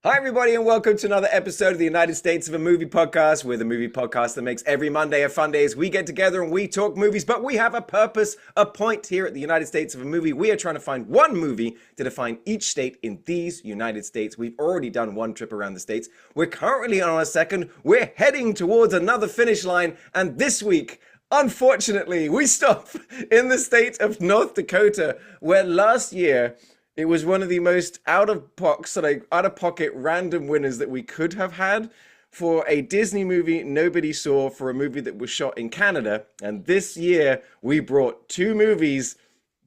Hi, everybody, and welcome to another episode of the United States of a Movie podcast. We're the movie podcast that makes every Monday a fun day as we get together and we talk movies, but we have a purpose, a point here at the United States of a Movie. We are trying to find one movie to define each state in these United States. We've already done one trip around the states. We're currently on our second. We're heading towards another finish line, and this week, unfortunately, we stop in the state of North Dakota, where last year it was one of the most out-of-pocket random winners that we could have had for a Disney movie nobody saw, for a movie that was shot in Canada. And this year, we brought two movies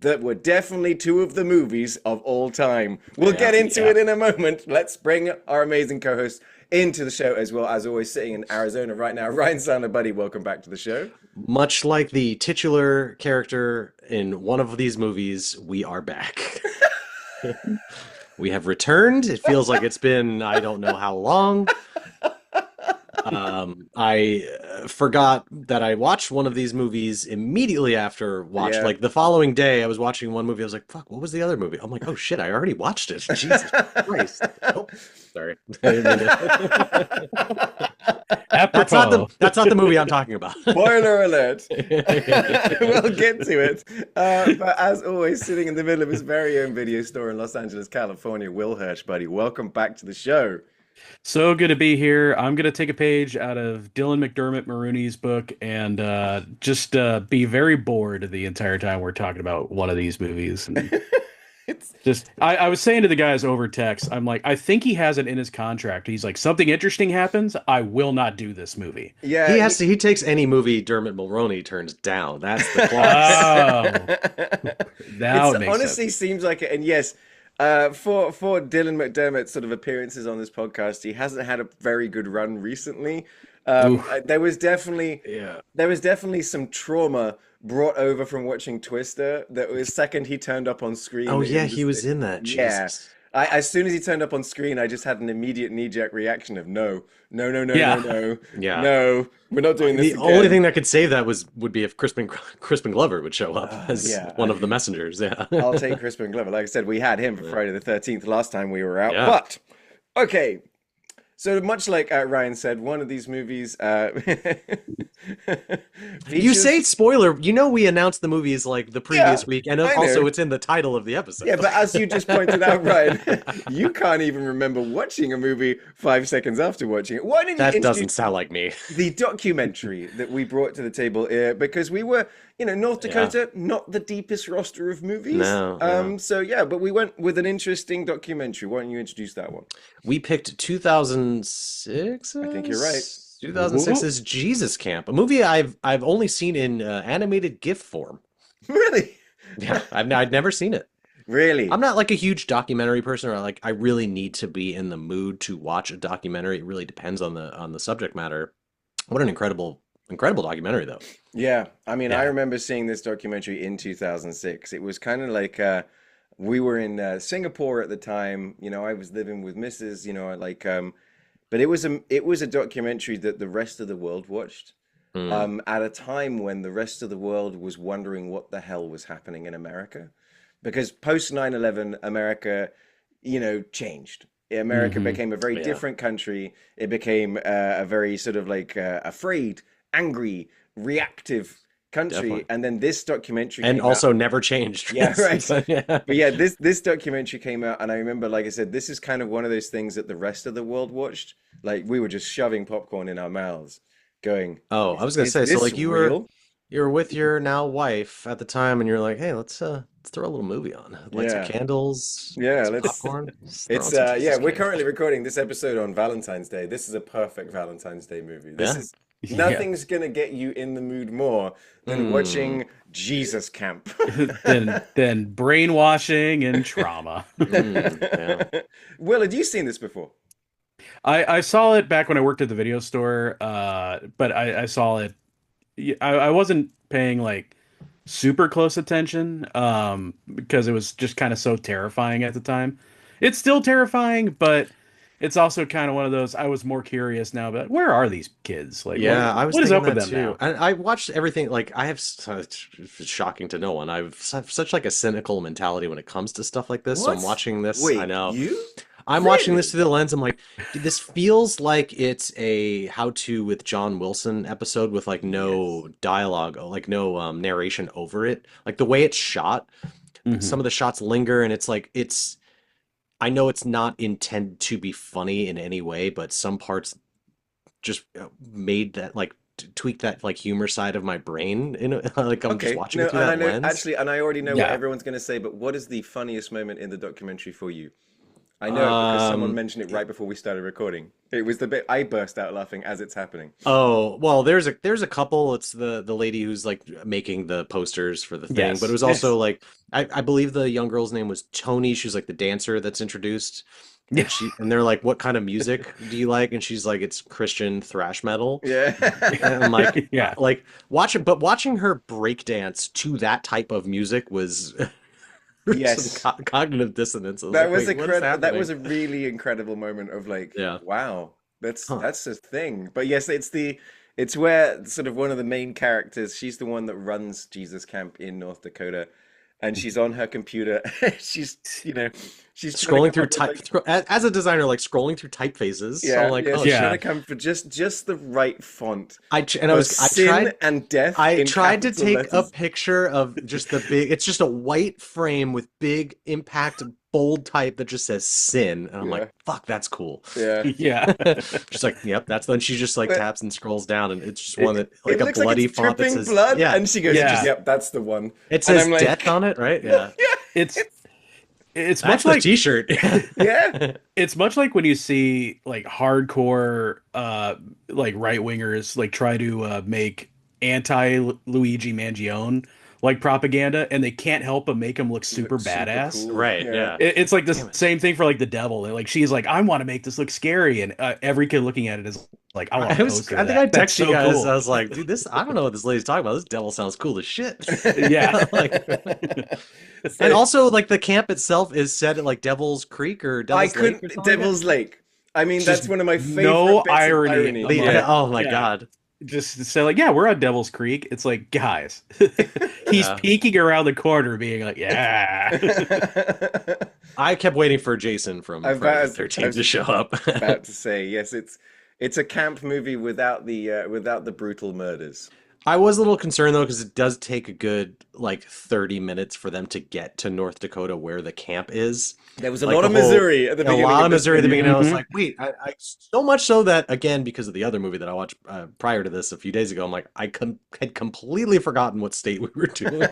that were definitely two of the movies of all time. We'll get into it in a moment. Let's bring our amazing co-host into the show as well. As always, sitting in Arizona right now, Ryan Sandler, buddy, welcome back to the show. Much like the titular character in one of these movies, we are back. We have returned. It feels like it's been, I don't know how long. I forgot that I watched one of these movies immediately after like the following day. I was watching one movie. I was like, fuck, what was the other movie? I'm like, oh shit, I already watched it. Jesus Christ. Oh, sorry. That's not the movie I'm talking about. Spoiler alert. We'll get to it. But as always, sitting in the middle of his very own video store in Los Angeles, California, Will Hirsch, buddy, welcome back to the show. So good to be here. I'm going to take a page out of Dylan McDermott Maroney's book and just be very bored the entire time we're talking about one of these movies. And I was saying to the guys over text, I'm like, I think he has it in his contract. He's like, something interesting happens, I will not do this movie. Yeah, he takes any movie Dermot Mulroney turns down. That's the clause. It honestly seems like it. And yes, for Dylan McDermott's sort of appearances on this podcast, he hasn't had a very good run recently. There was definitely some trauma brought over from watching Twister. That was second he turned up on screen. Oh yeah, he was in that. Jesus. Yeah. As soon as he turned up on screen, I just had an immediate knee-jerk reaction of no, we're not doing this. The only thing that could save that would be if Crispin Glover would show up as one of the messengers. Yeah, I'll take Crispin Glover. Like I said, we had him for Friday the 13th last time we were out. Yeah. But okay. So much like Ryan said, one of these movies You say spoiler, you know we announced the movies like the previous week, and also it's in the title of the episode. Yeah, but as you just pointed out, Ryan, you can't even remember watching a movie 5 seconds after watching it. Why didn't you doesn't sound like me. The documentary that we brought to the table because we were, North Dakota, not the deepest roster of movies. No. So yeah, but we went with an interesting documentary. Why don't you introduce that one? We picked 2006. I think you're right. 2006's Jesus Camp, a movie I've only seen in animated GIF form. Really? Yeah, I'd never seen it. Really? I'm not like a huge documentary person, or like I really need to be in the mood to watch a documentary. It really depends on the subject matter. What an incredible documentary, though. Yeah, I mean, I remember seeing this documentary in 2006. It was kind of like we were in Singapore at the time. I was living with Mrs. But it was a documentary that the rest of the world watched at a time when the rest of the world was wondering what the hell was happening in America, because post 9/11 America, changed. America became a very different country. It became a very sort of like afraid, angry, reactive country. Definitely. And then this documentary and also never changed. Yeah, right. But yeah, this documentary came out, and I remember, like I said, this is kind of one of those things that the rest of the world watched. Like we were just shoving popcorn in our mouths, going. Oh, I was gonna say, so like you were with your now wife at the time, and you're like, hey, let's throw a little movie on, light some candles, let's popcorn. We're currently recording this episode on Valentine's Day. This is a perfect Valentine's Day movie. Nothing's gonna get you in the mood more than watching Jesus Camp. than brainwashing and trauma. Will, had you seen this before? I saw it back when I worked at the video store, but I saw it. I wasn't paying like super close attention because it was just kind of so terrifying at the time. It's still terrifying, but it's also kind of one of those I was more curious now, but where are these kids? Like Yeah, I was what is thinking up with that them too. now? And I watched everything. Like I have such, it's shocking to no one. I've such like a cynical mentality when it comes to stuff like this. So I'm What? watching this. I Wait, know. you? I'm watching this Really? through the lens. I'm like, dude, this feels like it's a How to with John Wilson episode with like Yes. no dialogue, like no narration over it. Like the way it's shot, some Hmm. of the shots linger, and it's like it's. I know it's not intended to be funny in any way, but some parts just made that like tweak that like humor side of my brain in like I'm just Okay. watching No, it through and I that know lens. actually, and I already know what Yeah. everyone's going to say, but what is the funniest moment in the documentary for you? I know it because someone Um, mentioned it right before we started recording. It was the bit I burst out laughing as it's happening. oh, well, there's a couple. It's the lady who's like making the posters for the thing, but it Yes. was also like I believe the young girl's name was Tony. She was like the dancer that's introduced. Yeah. And they're like, "What kind of music do you like?" And she's like, "It's Christian thrash metal." And I'm like, Yeah. watching her breakdance to that type of music was some Yes. cognitive dissonance. I was That like, was wait, what is that was happening? a really incredible moment of like, Yeah. wow, Huh. that's a thing. But yes, it's where sort of one of the main characters, she's the one that runs Jesus Camp in North Dakota, and she's on her computer. She's, she's trying to Scrolling come through up with like as a designer, like scrolling through typefaces. So I'm yeah, like, yeah, oh she's trying shit. Yeah. to come for just the right font And for I sin tried and death I in tried to capital take a letters. picture of just the big, it's just a white frame with big impact bold type that just says sin. And I'm like, Yeah, fuck, that's cool. yeah. Yeah. She's like, yep, that's then she just like But taps and scrolls down and it's just one it that it like a looks like it's bloody font that dripping says, blood, yeah, and she goes, it just Yeah. "Yep, that's the one." it And says I'm death like, on it, right? yeah, Yeah. It's it's That's much the like t-shirt. yeah. it's much like when you see like hardcore like right wingers like try to make anti Luigi Mangione like propaganda and they can't help but make him look super Looks super badass. cool. Right, Yeah. yeah. It's like the Damn it. same thing for like the devil. Like she's like, I want to make this look scary, and every kid looking at it is like, I want a poster I of think I that. That's texted you so guys. I cool. was like, dude, this I don't know what this lady's talking about. This devil sounds cool as shit. Yeah. Like and So, also like the camp itself is set at like Devil's Creek or I Devil's Lake or couldn't. something like that. Devil's Lake. I mean, that's Just one of my no favorite bits of irony irony. The, Yeah. among oh my yeah. God. Just to say like, yeah, we're on Devil's Creek. It's like, guys, he's Yeah. peeking around the corner, being like, yeah. I kept waiting for Jason from Friday the I 13th to was show up. about to say yes. It's a camp movie without the brutal murders. I was a little concerned though, because it does take a good like 30 minutes for them to get to North Dakota where the camp is. There was a Like lot the of whole Missouri at the a beginning lot of of this Missouri at the movie. beginning. I was Mhm. like, wait, so much so that again, because of the other movie that I watched prior to this a few days ago, I'm like, had completely forgotten what state we were doing.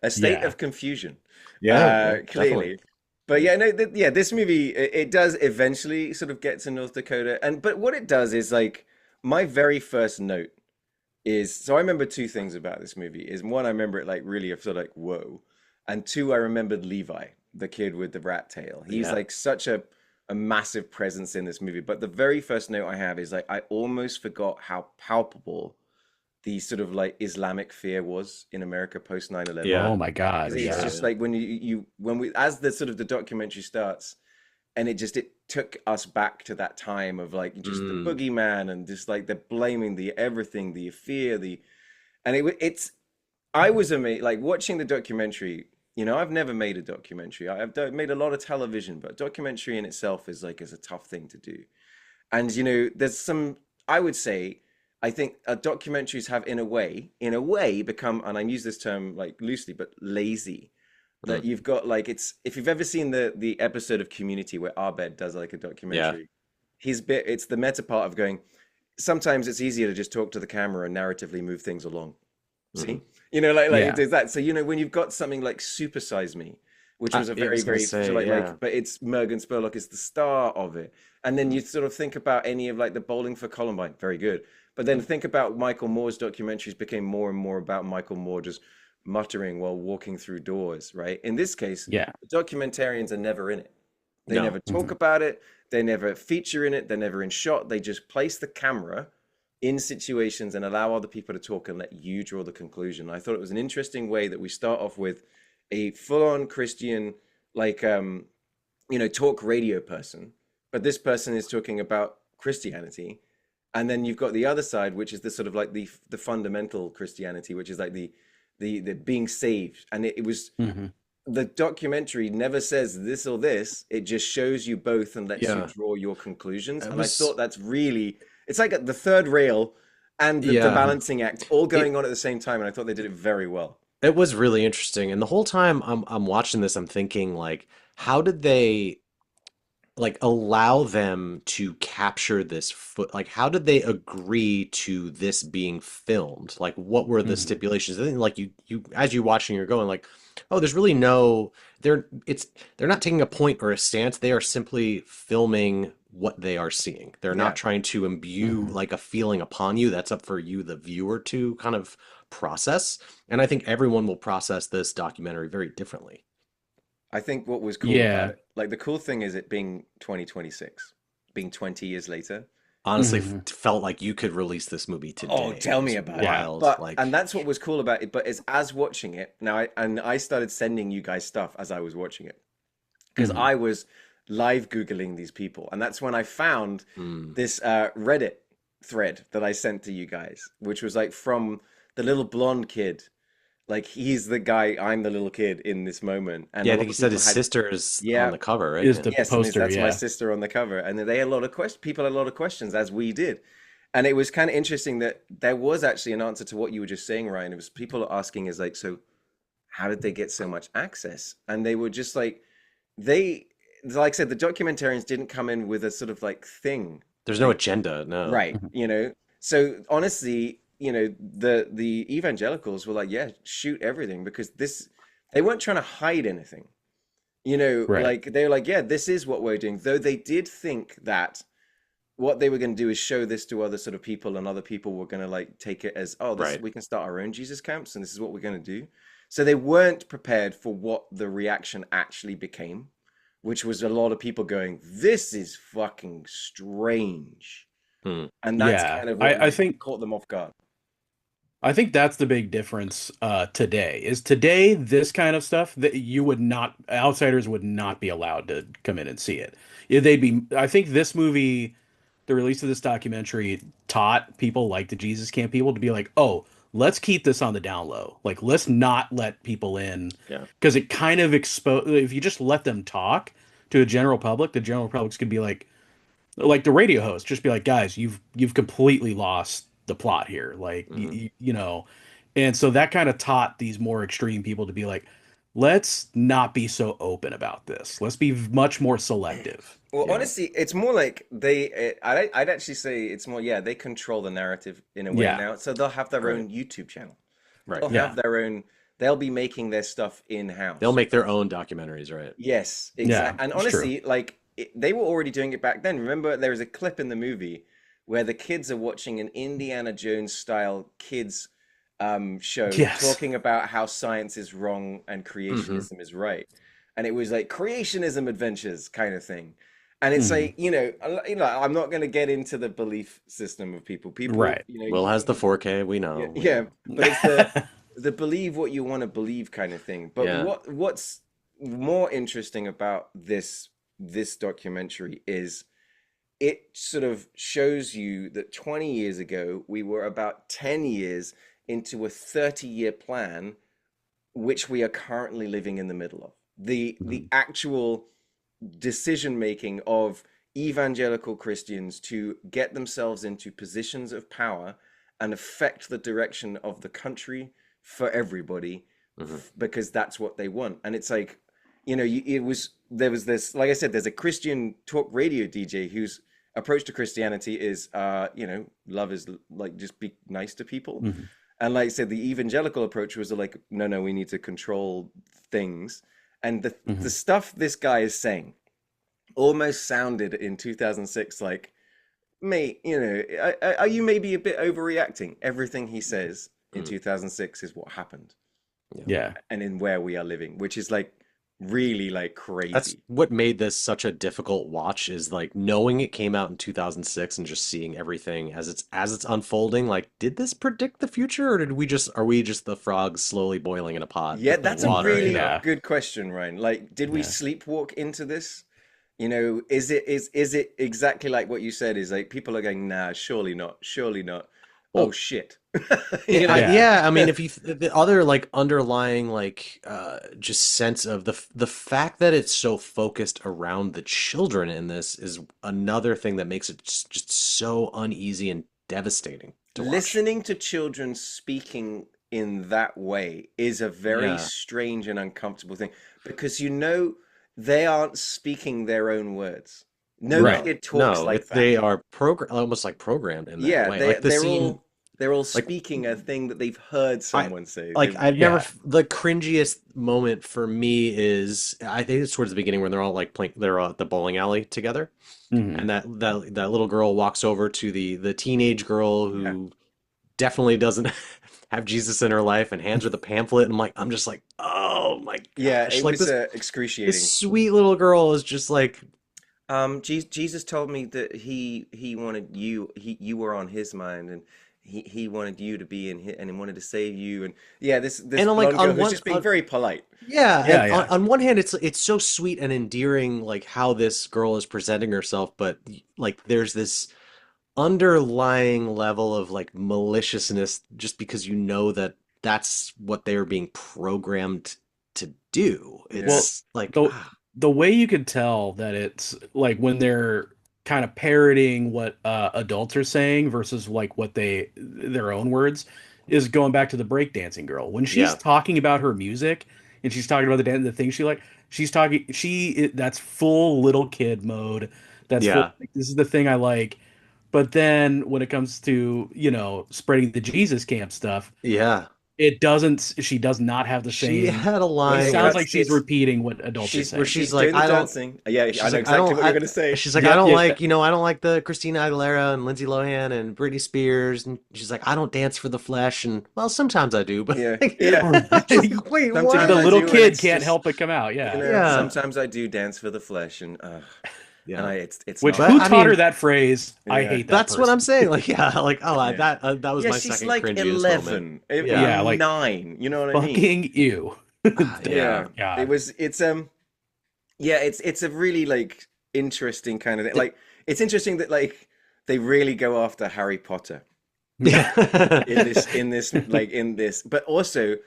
A state Yeah. of confusion, Yeah, definitely. clearly. But yeah, no, yeah, this movie it does eventually sort of get to North Dakota, and but what it does is like my very first note is so I remember two things about this movie. Is one, I remember it like really, I feel like whoa, and two, I remembered Levi, the kid with the rat tail. He's Yeah. like such a massive presence in this movie. But the very first note I have is like I almost forgot how palpable the sort of like Islamic fear was in America post 9/11. Yeah, Oh my God. Because for it's sure. just Yeah. like when when we as the sort of the documentary starts and it took us back to that time of like just the Mm, boogeyman and just like the blaming the everything the fear the and it's I was amazed like watching the documentary. I've never made a documentary. Made a lot of television, but documentary in itself is a tough thing to do. And there's some I would say I think documentaries have in a way become, and I use this term like loosely, but lazy. That mm, you've got like it's if you've ever seen the episode of Community where Abed does like a yeah. documentary, it's the meta part of going. Sometimes it's easier to just talk to the camera and narratively move things along. Mhm. See, like it Yeah. does that. So when you've got something like Super Size Me, which was a I very was gonna very say, yeah. but it's Morgan Spurlock is the star of it, and then Mm, you sort of think about any of like the Bowling for Columbine, very good. But then think about Michael Moore's documentaries became more and more about Michael Moore just muttering while walking through doors, right? In this case, Yeah. the documentarians are never in it. They no. never talk Mhm. about it. They never feature in it. They're never in shot. They just place the camera in situations and allow other people to talk and let you draw the conclusion. I thought it was an interesting way that we start off with a full-on Christian, like, talk radio person, but this person is talking about Christianity. And then you've got the other side, which is the sort of like the fundamental Christianity, which is like the being saved. And it was the documentary never says this or this. It just shows you both and lets you draw your conclusions. And I thought that's really, it's like the third rail and the balancing act all going on at the same time. And I thought they did it very well. It was really interesting. And the whole time I'm watching this, I'm thinking like, how did they like allow them to capture this like how did they agree to this being filmed? Like what were the stipulations? I think like you as you watching, you're going like, oh, there's really no they're not taking a point or a stance. They are simply filming what they are seeing. They're not trying to imbue like a feeling upon you. That's up for you, the viewer, to kind of process. And I think everyone will process this documentary very differently. I think what was cool about it, like the cool thing is it being 2026, being 20 years later. Honestly, felt like you could release this movie today. Oh, tell me about wild. it. But, like, and that's what was cool about it. But as watching it, now I started sending you guys stuff as I was watching it. Because I was live Googling these people. And that's when I found this Reddit thread that I sent to you guys, which was like from the little blonde kid. Like he's the guy, I'm the little kid in this moment. And I think he said his sister is on the cover, right? Is the poster, that's my sister on the cover. And they had a lot of questions. People had a lot of questions, as we did. And it was kind of interesting that there was actually an answer to what you were just saying, Ryan. It was people asking is like, so how did they get so much access? And they were just like, like I said, the documentarians didn't come in with a sort of like thing. There's no agenda, no. Right, So honestly, the evangelicals were like, yeah, shoot everything, because they weren't trying to hide anything, like they were like, yeah, this is what we're doing. Though they did think that what they were going to do is show this to other sort of people, and other people were going to like take it as, we can start our own Jesus camps, and this is what we're going to do. So they weren't prepared for what the reaction actually became, which was a lot of people going, this is fucking strange. And that's kind of what I think caught them off guard. I think that's the big difference today. Is today this kind of stuff that outsiders would not be allowed to come in and see it. I think this movie, the release of this documentary, taught people like the Jesus Camp people to be like, oh, let's keep this on the down low. Like, let's not let people in. Yeah. Because it kind of if you just let them talk to the general public's gonna be like the radio host, just be like, guys, you've completely lost the plot here, like and so that kind of taught these more extreme people to be like, let's not be so open about this, let's be much more selective. Well, honestly, it's more like I'd actually say it's more, they control the narrative in a way now, so they'll have their own YouTube channel, they'll have their own, they'll be making their stuff in-house, they'll make their own documentaries, right? Yes, exactly. And honestly, like they were already doing it back then. Remember, there was a clip in the movie where the kids are watching an Indiana Jones style kids show, talking about how science is wrong and creationism is right. And it was like creationism adventures kind of thing. And it's like, I'm not going to get into the belief system of people. Right. Will has the 4K, we know. Yeah, but it's the believe what you want to believe kind of thing. But what's more interesting about this documentary is it sort of shows you that 20 years ago, we were about 10 years into a 30-year plan, which we are currently living in the middle of. The actual decision-making of evangelical Christians to get themselves into positions of power and affect the direction of the country for everybody, because that's what they want. And it's like, there was this, like I said, there's a Christian talk radio DJ whose approach to Christianity is, love is like, just be nice to people. And like I said, the evangelical approach was like, no, we need to control things. And the stuff this guy is saying almost sounded in 2006 like, mate, are you maybe a bit overreacting? Everything he says in 2006 is what happened. Yeah. And in where we are living, which is like really like That's crazy. what made this such a difficult watch is like knowing it came out in 2006 and just seeing everything as it's unfolding. Like, did this predict the future, or did we just are we just the frogs slowly boiling in a pot Yeah, of that's a water? You really know? Yeah. good question, Ryan. Like, did we Yeah. sleepwalk into this? You know, is it exactly like what you said? Is like people are going, nah, surely not, surely not. Oh Well, shit. You know? Yeah. yeah, I mean, if you the other like underlying like just sense of the fact that it's so focused around the children in this is another thing that makes it just so uneasy and devastating to watch. Listening to children speaking in that way is a very Yeah. strange and uncomfortable thing because you know they aren't speaking their own words. No Right. No, kid talks no, like that. they are almost like programmed in that Yeah, way. Like the scene, they're all like speaking a thing that they've heard I someone say. like They've, I've never Yeah. the cringiest moment for me is I think it's towards the beginning when they're all like playing they're all at the bowling alley together, Hmm. and that little girl walks over to the teenage girl yeah. who definitely doesn't have Jesus in her life and hands her the pamphlet, and I'm just like, oh my Yeah, gosh, it like was this excruciating. sweet little girl is just like, Jesus told me that he wanted you. You were on his mind, and he wanted you to be in his, and he wanted to save you. And yeah, this and I'm like blonde girl who's just being very polite. yeah, Yeah. and Yeah. on one hand, it's so sweet and endearing, like how this girl is presenting herself, but like there's this underlying level of like maliciousness just because you know that that's what they're being programmed to do. Yeah, Well, It's like, the the way you could tell that it's like when they're kind of parroting what adults are saying versus like what their own words is going back to the breakdancing girl. When she's yeah, talking about her music and she's talking about the things she like, she's talking that's full little kid mode. That's full yeah, like, this is the thing I like. But then when it comes to, spreading the Jesus camp stuff, yeah. it doesn't she does not have the She same. had a It yeah. line sounds where like she's repeating what adults are where saying. she's She's like, doing the I don't. dancing. Yeah, I She's know like, I exactly don't. what you're gonna say. She's like, I Yep, don't yep, like, I don't like the Christina Aguilera and Lindsay Lohan and Britney Spears. And she's like, I don't dance for the flesh. And well, sometimes I do, but Yeah, like, yeah. I'm just like, wait, Sometimes the I what? little do, and kid it's can't just help but come out. Yeah. Yeah, sometimes I do dance for the flesh, and yeah. it's Which not But who that. I taught her mean, that phrase? I Yeah, hate that that's what I'm person. saying. Like, yeah, like, oh, yeah, that was yeah. my She's second like cringiest moment. 11 or Yeah, Yeah, like 9. You know what I mean? fucking you. yeah, Yeah, Damn. God. yeah, it's a really like interesting kind of thing. It- Like it's interesting that like they really go after Harry Potter Yeah. in this, but also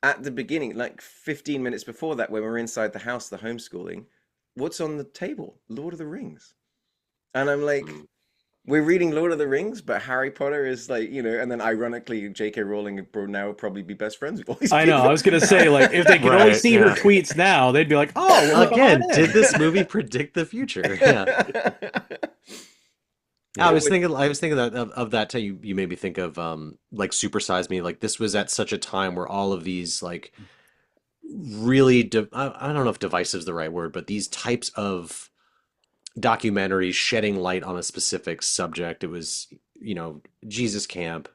at the beginning, like 15 minutes before that, when we're inside the house, the homeschooling, what's on the table? Lord of the Rings. And I'm like, Mm. we're reading Lord of the Rings, but Harry Potter is like, and then ironically, J.K. Rowling will now probably be best friends with all these I know. I people. was gonna say, like, if they could only Right, see her yeah. tweets now, they'd be like, "Oh, well, come on Again, did in." this movie predict the future? Yeah. I It was would, thinking that of that too. You made me think of like Super Size Me. Like this was at such a time where all of these like really I don't know if divisive is the right word, but these types of documentaries shedding light on a specific subject. It was, Jesus Camp,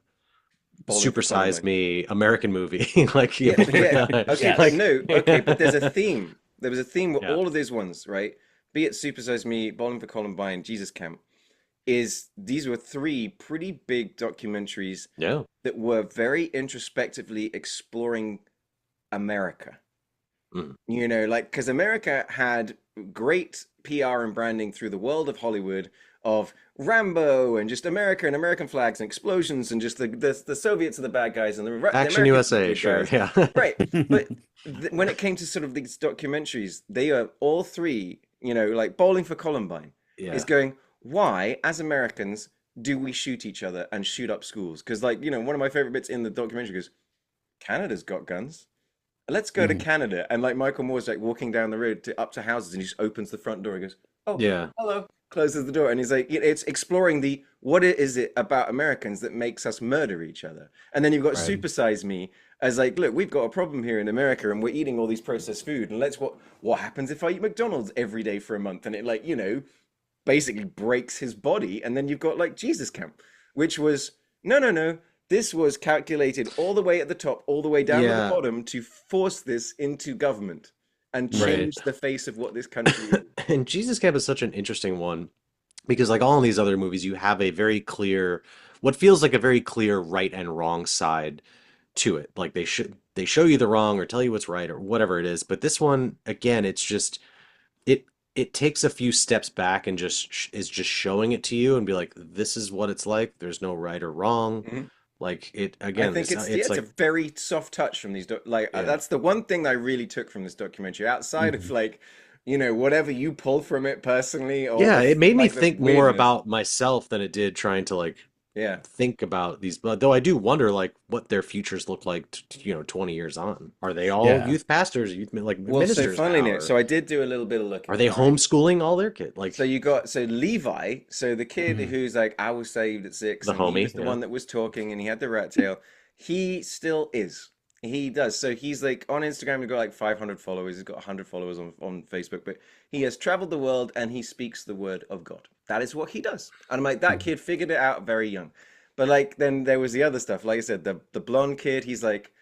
Bowling for Super Size Columbine. Me, American movie. Like, Yeah, yeah. Okay, but Yes. no, okay, but there's a theme. There was a theme with Yeah. all of these ones, right? Be it Super Size Me, Bowling for Columbine, Jesus Camp, these were three pretty big documentaries Yeah. that were very introspectively exploring America. Mm. Like because America had great PR and branding through the world of Hollywood of Rambo and just America and American flags and explosions and just the Soviets are the bad guys and the Action Americans are the USA, good sure. guys. Yeah. Right. But when it came to sort of these documentaries, they are all three, like Bowling for Columbine is Yeah. going, why, as Americans, do we shoot each other and shoot up schools? Because, like, one of my favorite bits in the documentary goes, Canada's got guns. Let's go to Mhm. Canada. And like Michael Moore's like walking down the road up to houses and he just opens the front door and goes, oh, Yeah. hello. Closes the door. And he's like, it's exploring what is it about Americans that makes us murder each other? And then you've got Right. Supersize Me as like, look, we've got a problem here in America and we're eating all these processed food. And what happens if I eat McDonald's every day for a month? And it like, basically breaks his body. And then you've got like Jesus Camp, which was, no. This was calculated all the way at the top, all the way down to the Yeah. bottom to force this into government. and Right. change the face of what this country is. And Jesus Camp is such an interesting one because, like all in these other movies, you have a very clear, what feels like a very clear right and wrong side to it. Like they show you the wrong or tell you what's right or whatever it is. But this one, again, it's just it it takes a few steps back and is just showing it to you and be like, this is what it's like. There's no right or wrong. Mhm. Like it I again, think it's a like very soft touch from these yeah. that's the one thing that I really took from this documentary outside of Mhm. like whatever you pull from it personally or Yeah, it made me like the think more weirdness. about myself than it did trying to like Yeah. think about these, but though I do wonder like what their futures look like, 20 years on. Are they all Yeah. youth pastors, like Well, so ministers funnily now, enough, or so I did do a little bit of are looking, they right? homeschooling all their kids? So Like you got Levi, so the kid Mhm. who's like I was saved at 6 the and he was homie, the yeah. one that was talking and he had the rat tail. He still is. He does. So he's like on Instagram, he's got like 500 followers. He's got 100 followers on Facebook, but he has traveled the world and he speaks the word of God. That is what he does. And I'm like, that Mhm. kid figured it out very young. But like then there was the other stuff. Like I said, the blonde kid, he's like,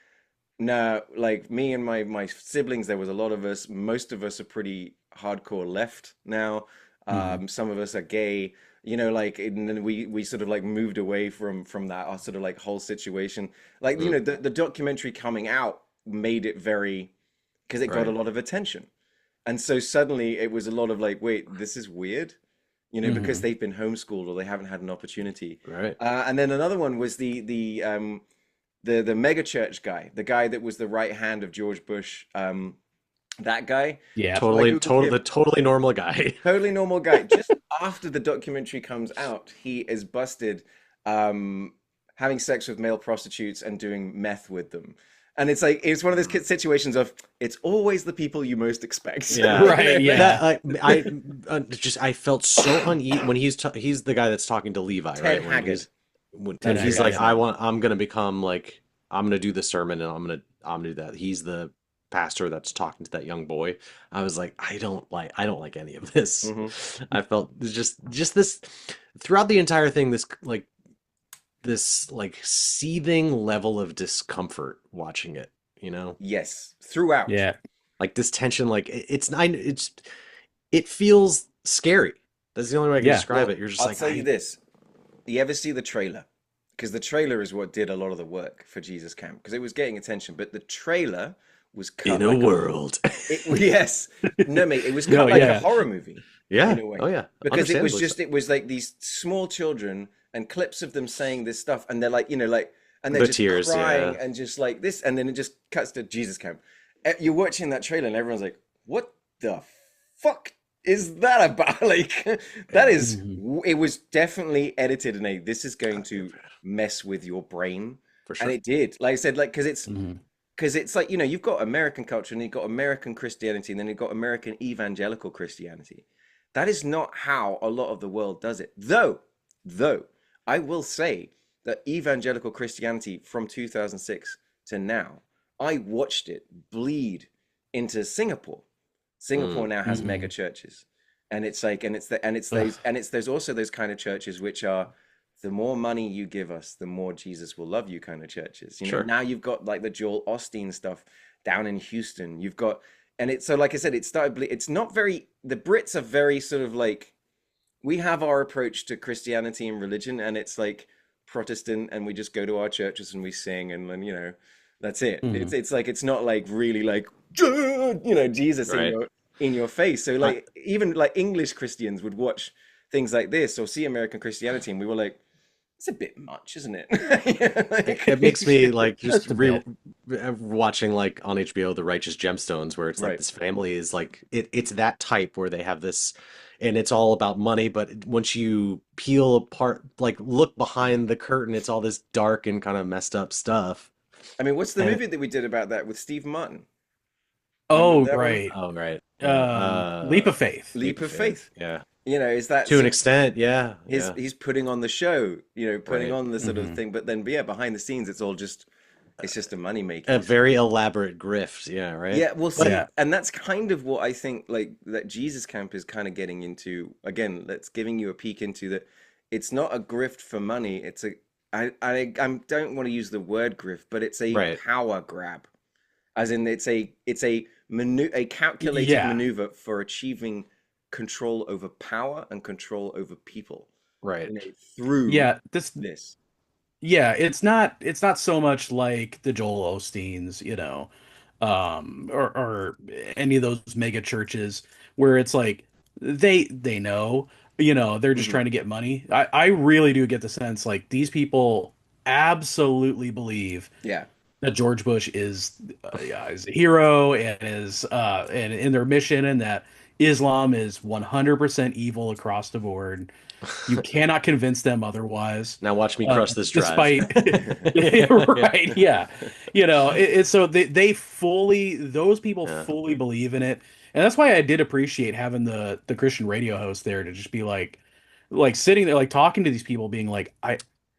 no, like me and my siblings, there was a lot of us. Most of us are pretty hardcore left now. Mhm. Some of us are gay, like, and then we sort of like moved away from that our sort of like whole situation. Like, Mm, the documentary coming out made it very because it got a right. lot of attention. And so suddenly it was a lot of like, wait, this is weird, because Mhm. they've been homeschooled or they haven't had an opportunity. Right. And then another one was the mega church guy, the guy that was the right hand of George Bush. That guy. Yeah. So I Totally, googled the him. totally normal guy. Totally normal guy. Just after the documentary comes out, he is busted um, having sex with male prostitutes and doing meth with them. And it's like it's one of those situations of it's always the people you most expect. Yeah. Right. That Yeah. I felt so uneasy when he's the guy that's talking to Levi, Ted right? Haggard. And Ted he's Haggard. like, Yeah. I'm gonna become like, I'm gonna do the sermon and I'm gonna do that. He's the pastor that's talking to that young boy. I was like, I don't like any of this. Hmm. I felt just this throughout the entire thing, this like seething level of discomfort watching it, you know? Yes, throughout. Yeah. Like this tension, like it feels scary. That's the only way I can Yeah. describe Well, it. You're just I'll like, tell you this. You ever see the trailer? Because the trailer is what did a lot of the work for Jesus Camp because it was getting attention, but the trailer was cut in a like a world. yes. No, mate, it was No. cut like a Yeah. horror movie Yeah. in a way. Oh yeah. Because Understandably so. it was like these small children and clips of them saying this stuff and they're like, like and they're The just tears, crying yeah. and just like this and then it just cuts to Jesus Camp. You're watching that trailer and everyone's like, "What the fuck is that about?" Like that Yeah. is Mhm. it was definitely edited in a this is going to mess with your brain. For And sure. it did. Like I said, like Mhm. because it's like you've got American culture and you've got American Christianity and then you've got American evangelical Christianity. That is not how a lot of the world does it. Though I will say that evangelical Christianity from 2006 to now, I watched it bleed into Singapore. Singapore Mm. now has mega Mhm. churches. And it's like and it's Ugh. those and it's there's also those kind of churches which are the more money you give us, the more Jesus will love you kind of churches. Sure. Now you've got like the Joel Osteen stuff down in Houston. You've got, and it's so like I said, it's not very, the Brits are very sort of like, we have our approach to Christianity and religion, and it's like Protestant, and we just go to our churches and we sing, and then, that's it. Mhm. It's like, it's not like really like, Jesus Right. in your face. So I, like, even like English Christians would watch things like this or see American Christianity, and we were like, it's a bit much, isn't it? it makes me like just Just a bit. watching like on HBO The Righteous Gemstones, where it's like Right. this family is like it's that type where they have this, and it's all about money. But once you peel apart, like look behind the curtain, it's all this dark and kind of messed up stuff. I mean, what's the And movie that we did about that with Steve Martin? Remember Oh, that one? right. oh right, yeah. Leap of Faith. Leap of Faith. Yeah, Is that to an extent, yeah, his yeah, he's putting on the show, putting right. on the sort of Mhm. thing, but then yeah, behind the scenes it's just a money A making. very elaborate grift, yeah, right. Yeah, we'll see. Yeah. And that's kind of what I think like that Jesus Camp is kind of getting into. Again, that's giving you a peek into that it's not a grift for money, it's a I don't want to use the word grift, but it's a Right. power grab. As in it's a a calculated Yeah. maneuver for achieving control over power and control over people, Right. through Yeah, this this. yeah, it's not so much like the Joel Osteens, or any of those mega churches where it's like they know, they're just Hmm. trying to get money. I really do get the sense like these people absolutely believe Yeah. that George Bush is a hero and and in their mission, and that Islam is 100% evil across the board. You cannot convince them otherwise. Now watch me crush this drive. Despite, Yeah. right? Yeah, it's so they fully, those people Yeah. fully believe in it, and that's why I did appreciate having the Christian radio host there to just be like sitting there, like talking to these people, being like,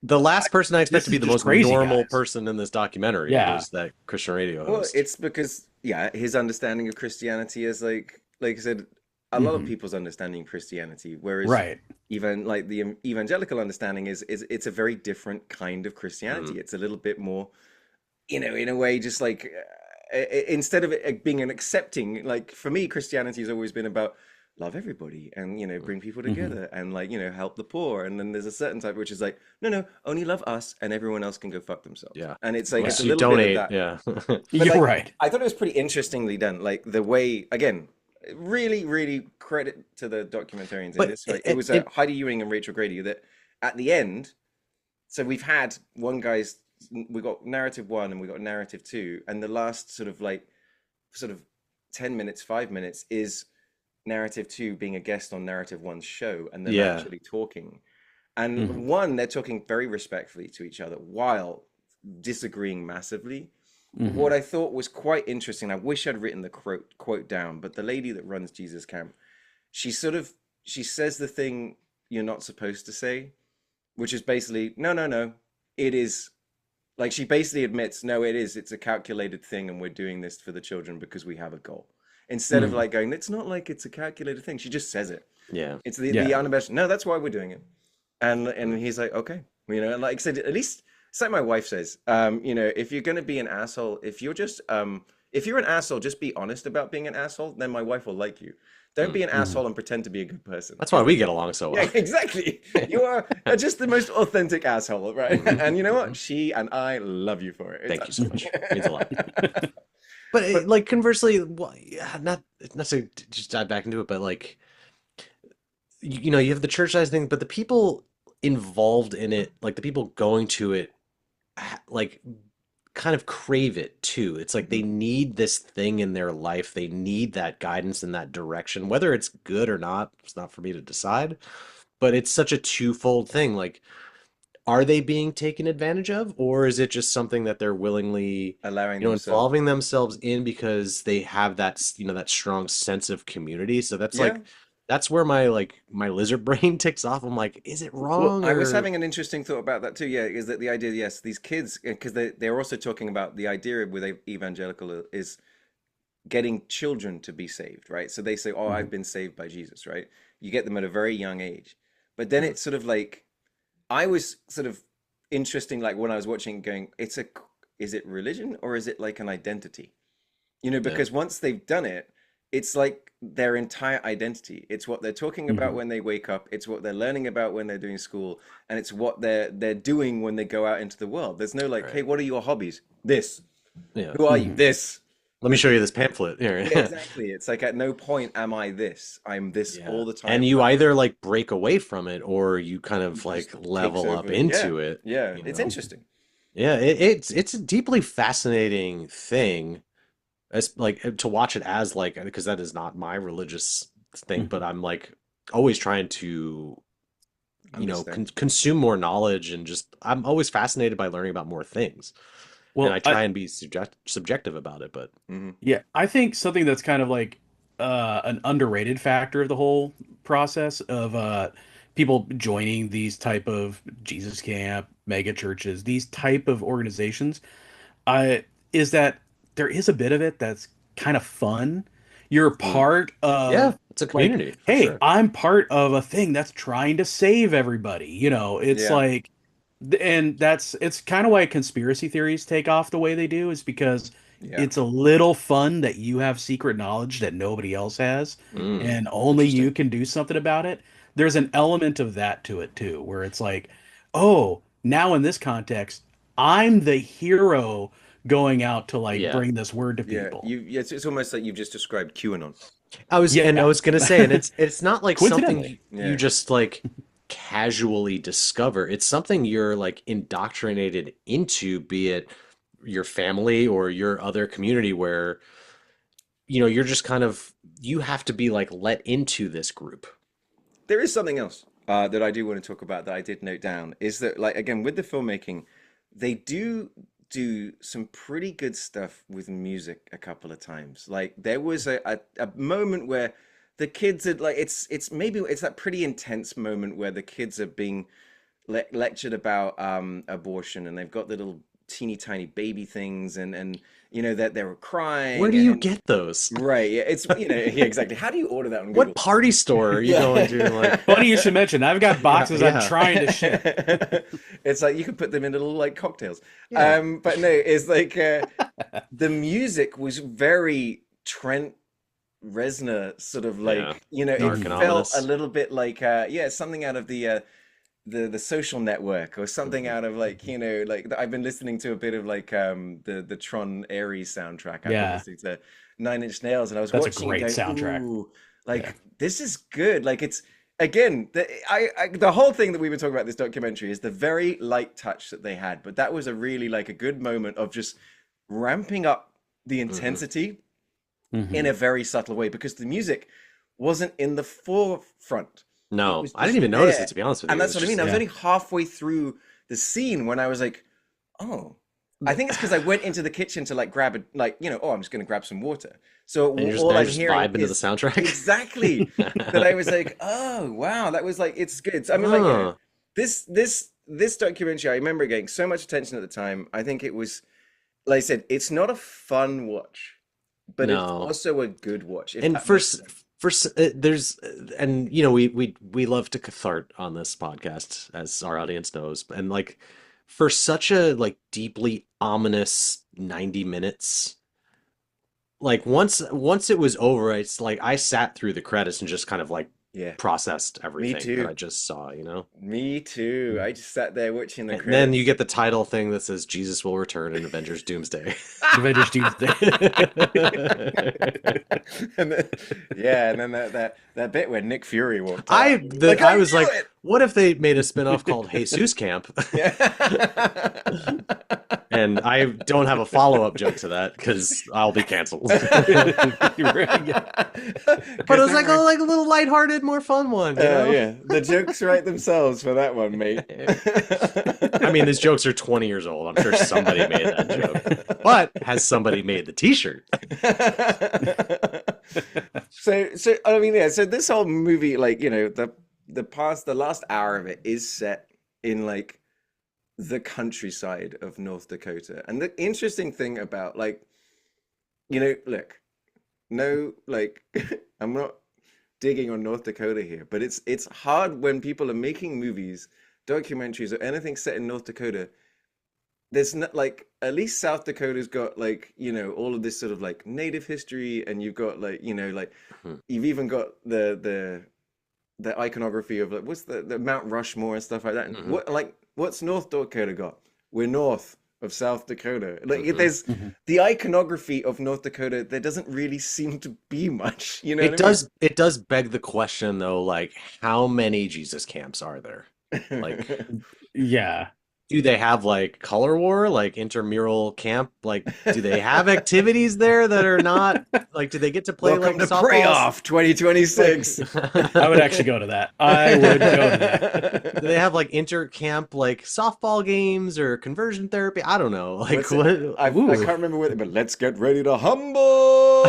The last person I expect this to be is the just most crazy, normal guys. person in this documentary Yeah, was that Christian radio Well, host. it's because, yeah, his understanding of Christianity is like I said, a lot of hmm people's understanding of Christianity, whereas right. even like the evangelical understanding is it's a very different kind of Mm, Christianity. It's a little bit more, in a way, just like instead of it being an accepting, like for me, Christianity has always been about love everybody and bring people hmm together and like help the poor. And then there's a certain type which is like, no, no, only love us and everyone else can go fuck themselves. yeah. And it's like it's a Unless you little bit of donate, that. yeah. But You're like right. I thought it was pretty interestingly done. Like the way, again, really, really credit to the documentarians in But this. Right, it was Heidi Ewing and Rachel Grady that at the end. So we've had we got narrative one and we got narrative two, and the last sort of 10 minutes, 5 minutes is narrative two being a guest on narrative one's show, and them Yeah. actually talking. And hmm one, they're talking very respectfully to each other while disagreeing massively. hmm What I thought was quite interesting, I wish I'd written the quote down, but the lady that runs Jesus Camp, she sort of she says the thing you're not supposed to say, which is basically, no, no, no, it is, like, she basically admits, no, it's a calculated thing, and we're doing this for the children because we have a goal. Instead of hmm like going, it's not like it's a calculated thing. She just says it. Yeah. It's the Yeah. unabashed. No, that's why we're doing it. And Mm, he's like, okay, and like I said, at least it's like my wife says, if you're gonna be an asshole, if you're an asshole, just be honest about being an asshole. Then my wife will like you. Don't mm. be an hmm asshole and pretend to be a good person. That's why 'Cause we get along so yeah, well. exactly. You are just the most authentic asshole, right? Mhm, And you know what? mhm. She and I love you for it. Thank you so much. Means a lot. It's But but like conversely, well, yeah, not to just dive back into it, but like you have the church size thing, but the people involved in it, like the people going to it, like kind of crave it too. It's like they Mhm. need this thing in their life. They need that guidance in that direction. Whether it's good or not, it's not for me to decide. But it's such a twofold thing. Like, are they being taken advantage of, or is it just something that they're willingly, allowing themselves. involving themselves in because they have that, that strong sense of community? So that's Yeah. like, that's where my lizard brain ticks off. I'm like, is it Well, wrong I was or having an interesting thought about that too. Yeah, is that the idea? Yes, these kids, because they're also talking about the idea with evangelical is getting children to be saved, right? So they say, "Oh, hmm I've been saved by Jesus," right? You get them at a very young age, but then Mhm. it's sort of like I was sort of interesting, like when I was watching, going, is it religion or is it like an identity? Yeah. Because once they've done it, it's like their entire identity. It's what they're talking about hmm when they wake up. It's what they're learning about when they're doing school, and it's what they're doing when they go out into the world. There's no like, hey, Right. what are your hobbies? This. Yeah. Who are you? hmm This. Let me show you this pamphlet Yeah, here. exactly. It's like at no point am I this. I'm this Yeah. all the And time. you either like break away from it or you kind of Just like takes level up over. Yeah, into it, yeah. you It's know? interesting. Yeah, it's a deeply fascinating thing as like to watch it as like because that is not my religious thing, but hmm I'm like always trying to, Understand. consume more knowledge and just I'm always fascinated by learning about more things. And I Well, try and be subjective about it, but Hmm. yeah, I think something that's kind of like an underrated factor of the whole process of people joining these type of Jesus camp, mega churches, these type of organizations, is that there is a bit of it that's kind of fun. You're mm, part yeah, of it's a like, community for hey, sure. I'm part of a thing that's trying to save everybody. It's Yeah. like And it's kind of why conspiracy theories take off the way they do, is because Yeah. it's a little fun that you have secret knowledge that nobody else has, Mm. and only you Interesting. can do something about it. There's an element of that to it too, where it's like, oh, now in this context, I'm the hero going out to like Yeah. bring this word to Yeah, people. it's almost like you've just described QAnon. I Yeah. was gonna say, and it's not like something Coincidentally. you Yeah. just like casually discover. It's something you're like indoctrinated into, be it your family or your other community where, you're just kind of you have to be like let into this group. There is something else that I do want to talk about that I did note down is that, like, again, with the filmmaking, they do some pretty good stuff with music a couple of times. Like, there was a moment where the kids had, like, it's that pretty intense moment where the kids are being lectured about abortion, and they've got the little teeny tiny baby things, and that they were Where crying, do you and get those? right, yeah, it's yeah, exactly. How do you order that on What Google? party store are you going to? Like, Funny you should mention. I've got yeah, boxes I'm yeah, trying to ship. It's like you could put them in little like cocktails. yeah. But no, it's like the music was very Trent Reznor sort of Yeah. like, it Dark and felt a ominous. little bit like yeah, something out of the Social Network, or something Mhm. out of like, like I've been listening to a bit of like the Tron Ares soundtrack. I've been Yeah, listening to Nine Inch Nails, and I was that's a watching it great going, soundtrack. ooh, Yeah. like this is good. Like it's again, the whole thing that we've been talking about this documentary is the very light touch that they had, but that was a really like a good moment of just ramping up the Mhm. intensity in Hmm. a very subtle way, because the music wasn't in the forefront. It No, was I didn't just even notice it, there. to be honest with And you. It that's was what I mean. just I was Yeah. only halfway through the scene when I was like, oh, I think it's because I went into the kitchen to like grab oh, I'm just going to grab some water. So and you're just all there, I'm just hearing vibing to the is soundtrack. exactly that. I was like, oh, wow, that was like, it's good. So, I mean, like, Huh. this documentary, I remember getting so much attention at the time. I think it was, like I said, it's not a fun watch, but it's No. also a good watch, if And that makes sense. there's and we love to cathart on this podcast, as our audience knows, and like for such a like deeply ominous 90 minutes, like once it was over, it's like I sat through the credits and just kind of like Yeah, processed me everything that I too. just saw. Me too. I just sat there watching the And then you credits. get the title thing that says Jesus will return in Avengers Doomsday. Avengers Doomsday. And then, yeah, and then that bit where Nick Fury walked out. Like I I was knew like, it. what if they made a spin-off called Jesus Camp? Yeah. And I don't have a follow-up joke to that because I'll be canceled. Right. But it was like a little lighthearted, more fun one, you know? Yeah, the jokes write themselves for that one, mate. I mean, these jokes are 20 years old. I'm sure somebody made that joke. But has somebody made the t-shirt? So I mean, yeah. So this whole movie, like, the last hour of it is set in like the countryside of North Dakota, and the interesting thing about, like, look, no, like, I'm not digging on North Dakota here, but it's hard when people are making movies, documentaries, or anything set in North Dakota. There's not, like, at least South Dakota's got, like, all of this sort of like native history, and you've got like, like Mhm. you've even got the iconography of, like, what's the Mount Rushmore and stuff like that. And Mhm. what's North Dakota got? We're north of South Dakota. Like, Mhm. there's Mhm. the iconography of North Dakota. There doesn't really seem to be much. You know It what I does beg the question though, like how many Jesus camps are there? Like, mean? Yeah. do they have like color war, like intramural camp? Like, do they have activities there that are not like, do they get to play Welcome like to Pray softballs? Off 2026. I would actually go to that. I would go to that. Do they have like inter-camp like softball games or conversion therapy? I don't know. Like What's it? what? I Ooh. can't remember what, but let's get ready to humble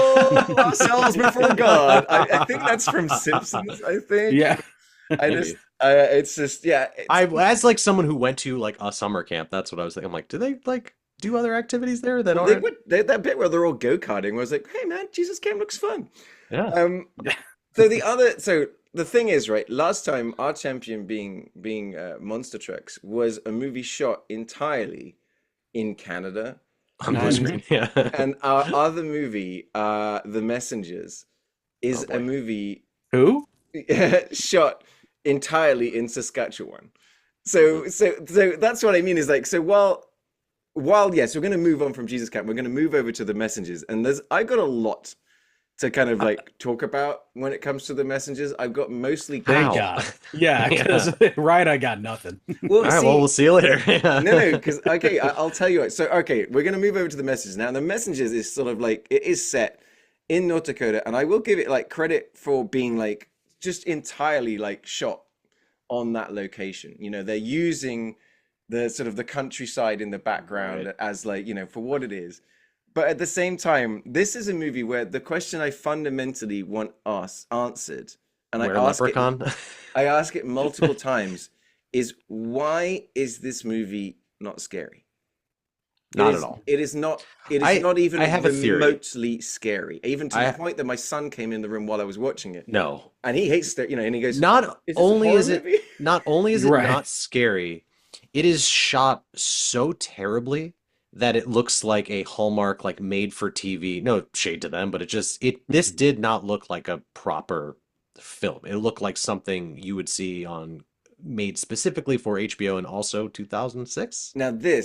ourselves before God. I think that's from Simpsons. I think. Yeah. I just, it's just, yeah. As like someone who went to like a summer camp, that's what I was thinking. I'm like, do they like do other activities there that Well, aren't? that bit where they're all go karting was like, hey man, Jesus Camp looks fun. Yeah. Um, so the thing is, right, last time our champion being Monster Trucks was a movie shot entirely in Canada, On blue screen. Yeah. and our other movie, The Messengers, Oh is a boy. movie Who? shot entirely in Saskatchewan. Mhm. So that's what I mean is like, so while yes, we're going to move on from Jesus Camp, we're going to move over to The Messengers, and I got a lot to kind of like talk about when it comes to The Messengers. I've got mostly Thank How? God. Yeah, Yeah. because right, I got nothing. well, All right. see, Well, we'll see you later. no, because okay, I'll tell you what. So okay, we're going to move over to The Messengers now. And The Messengers is sort of like it is set in North Dakota, and I will give it like credit for being like just entirely like shot on that location. You know, they're using the sort of the countryside in the background Right. as like, for what it is. But at the same time, this is a movie where the question I fundamentally want answered, and Where Leprechaun? I ask it multiple times, is why is this movie not scary? Not at all. It is not. It is I not even I have a theory. remotely scary. Even to the I point that my son came in the room while I was watching it, no. and he hates that. And he goes, Not "Is this a only horror is it movie?" not only is it Right. not scary, it is shot so terribly that it looks like a Hallmark like made for TV. No shade to them, but this did not look like a proper film. It looked like something you would see on made specifically for HBO and also 2006. Now Yeah.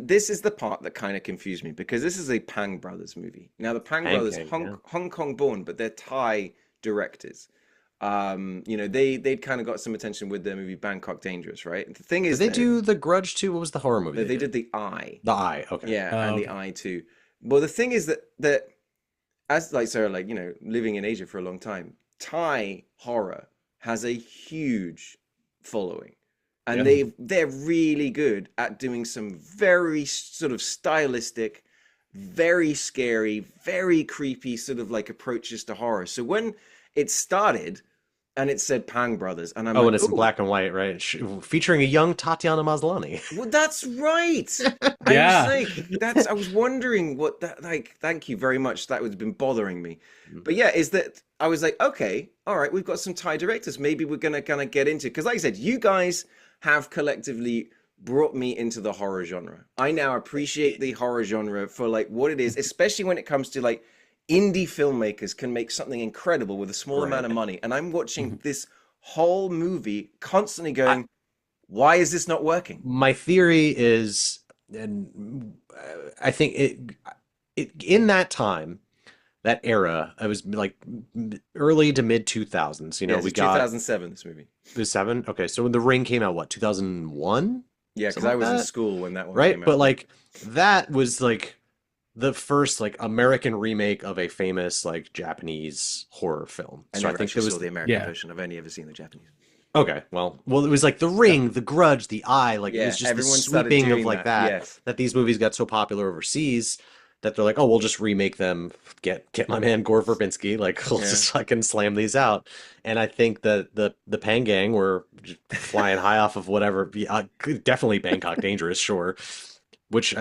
this is the part that kind of confused me because this is a Pang Brothers movie. Now the Pang Brothers, Pancake, yeah. Hong Kong born, but they're Thai directors. They'd kind of got some attention with their movie Bangkok Dangerous, right? The thing Did is, they though, do The Grudge too? What was the horror movie they did The Eye, The Eye, okay. yeah, and The Okay. Eye too. Well, the thing is that as like so, like living in Asia for a long time, Thai horror has a huge following. And Yeah. they're really good at doing some very sort of stylistic, very scary, very creepy sort of like approaches to horror. So when it started and it said Pang Brothers, and I'm Oh, like, and it's in "Ooh, black and white, right? Featuring a young Tatiana Maslany. well, that's right." Yeah. I was wondering what that like. Thank you very much. That would been bothering me. Mm. But yeah, is that I was like, okay, all right, we've got some Thai directors. Maybe we're gonna kind of get into because, like I said, you guys have collectively brought me into the horror genre. I now appreciate the horror genre for like what it is, especially when it comes to like indie filmmakers can make something incredible with a small amount of Right. money. And I'm watching this whole movie constantly going, why is this not working? My theory is, and I think it in that time, that era, I was like early to mid 2000s. Yeah, We it's got 2007, this movie. the seven. Okay, so when The Ring came out, what, 2001? Yeah, because Something I like was in that? school when that one Right? came out. But like that was like the first like American remake of a famous like Japanese horror film. I So I never think there actually was saw the American Yeah. version. I've only ever seen the Japanese. okay, well, it was like The Ring, The Grudge, The Eye, like it Yeah, was just the everyone started sweeping of doing like that. that Yes. that these movies got so popular overseas that they're like, oh, we'll just remake them, get my man Gore Verbinski, like we'll Yeah. just fucking slam these out. And I think that the Pan Gang were just flying high off of whatever, definitely Bangkok Dangerous, sure. Which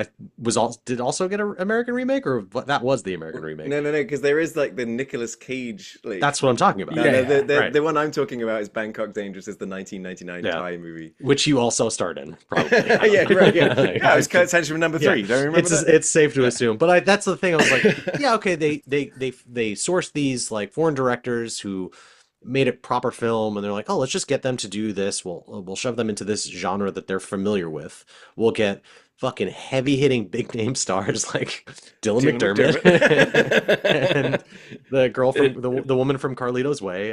did also get an American remake, or that was the American remake? No, because there is like the Nicolas Cage. Like, That's what I'm talking about. no, Yeah, right. the one I'm talking about is Bangkok Dangerous, is the 1999 Yeah. Thai movie. Which you also starred in, probably. Yeah, right. Yeah, it was Kurt Henchman number 3. Yeah. Don't you remember that? It's safe to assume, but that's the thing. I was like, yeah, okay. They sourced these like foreign directors who made a proper film, and they're like, oh, let's just get them to do this. We'll shove them into this genre that they're familiar with. We'll get fucking heavy hitting big name stars like Dylan McDermott and the girl from the woman from Carlito's Way,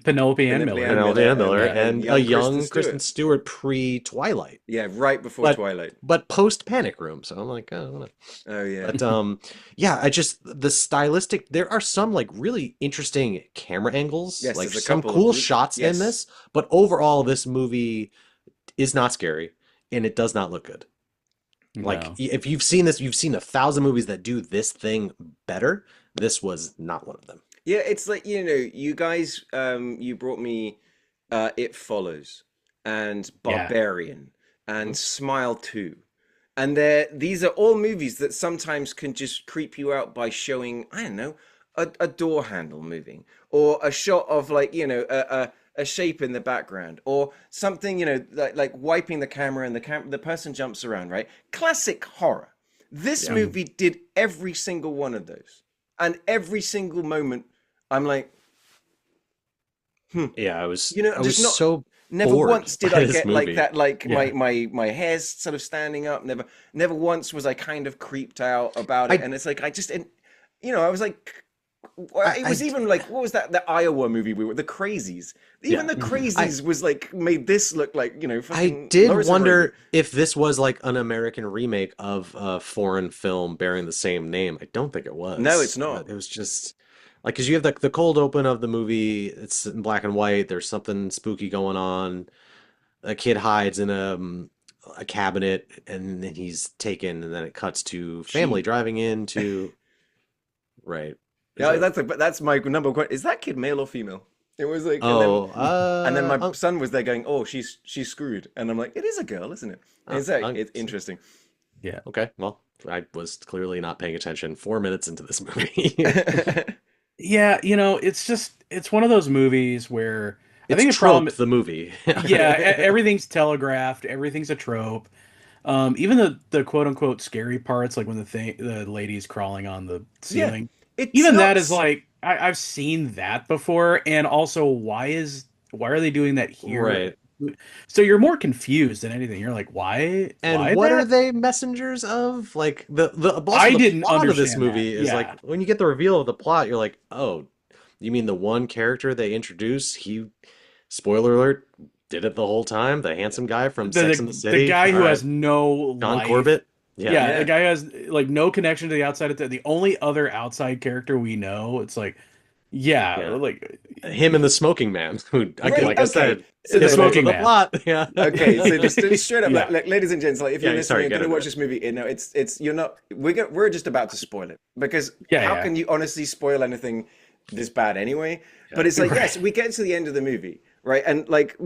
Penelope Ann Penelope Miller. Ann Penelope Ann Miller, and and a young young Kristen Stewart pre-Twilight, Yeah, right before but Twilight. but post Panic Room. So I'm like, oh, whatever. Oh yeah. But yeah, I just the stylistic. There are some like really interesting camera angles, Yes, like there's a some couple of cool really- shots yes. in this. But overall, this movie is not scary, and it does not look good. Like No. if you've seen this, you've seen 1,000 movies that do this thing better. This was not one of them. Yeah, it's like, you guys, you brought me It Follows and Yeah. Barbarian Mm-hmm. and Smile 2. And these are all movies that sometimes can just creep you out by showing, I don't know, a door handle moving or a shot of like, a shape in the background, or something, you know, like wiping the camera and the person jumps around, right? Classic horror. This movie did every single one of those, and every single moment, I'm like, Yeah, I was you know, I was just not. so Never bored once did by I this get like movie. that, like Yeah. my hair's sort of standing up. Never once was I kind of creeped out about it. I And it's like you know, I was like, it I was even like, what was that? The Iowa movie we were, the Crazies. Even yeah. the I Crazies was like made this look like, you know, I fucking did Loris and Raven. wonder if this was like an American remake of a foreign film bearing the same name. I don't think it No, it's was. not. It was just like because you have the cold open of the movie. It's in black and white. There's something spooky going on. A kid hides in a cabinet, and then he's taken, and then it cuts to family She. driving into right. Is Yeah, that that's my number one question. Is that kid male or female? It was like, oh and then my son was there going, "Oh, she's screwed," and I'm like, "It is a girl, isn't it?" And it's like, it's interesting. Yeah. okay. Well, I was clearly not paying attention 4 minutes into this movie. Yeah, you know, it's one of those movies where I It's think the problem, trope the movie. yeah, everything's telegraphed, everything's a trope. Even the quote unquote scary parts, like when the lady's crawling on the Yeah, ceiling, it's even not. that is like I've seen that before, and also why are they doing that here? Right. So you're more confused than anything. You're like, And why what are that? they messengers of? Like also I the didn't plot of this understand that. movie is like Yeah, when you get the reveal of the plot, you're like, oh, you mean the one character they introduce? He, spoiler alert, did it the whole time. The handsome guy from the Sex and the the, the City. guy All who right, has no John life. Corbett. Yeah. Yeah, the Yeah, guy who has like no connection to the outside. The only other outside character we know. It's like, yeah, Yeah. like Him and the smoking man, who, right. like I Okay, said, so the pivotal to smoking the man. plot. Yeah. okay, so just straight up, Yeah. like, ladies and gents, like if you're Yeah. listening Sorry, and get going to into watch it. this movie, you know, it's you're not. We're just about to spoil it because Yeah, how yeah. can you honestly spoil anything this bad anyway? But it's like, yes, Right. we get to the end of the movie, right? And like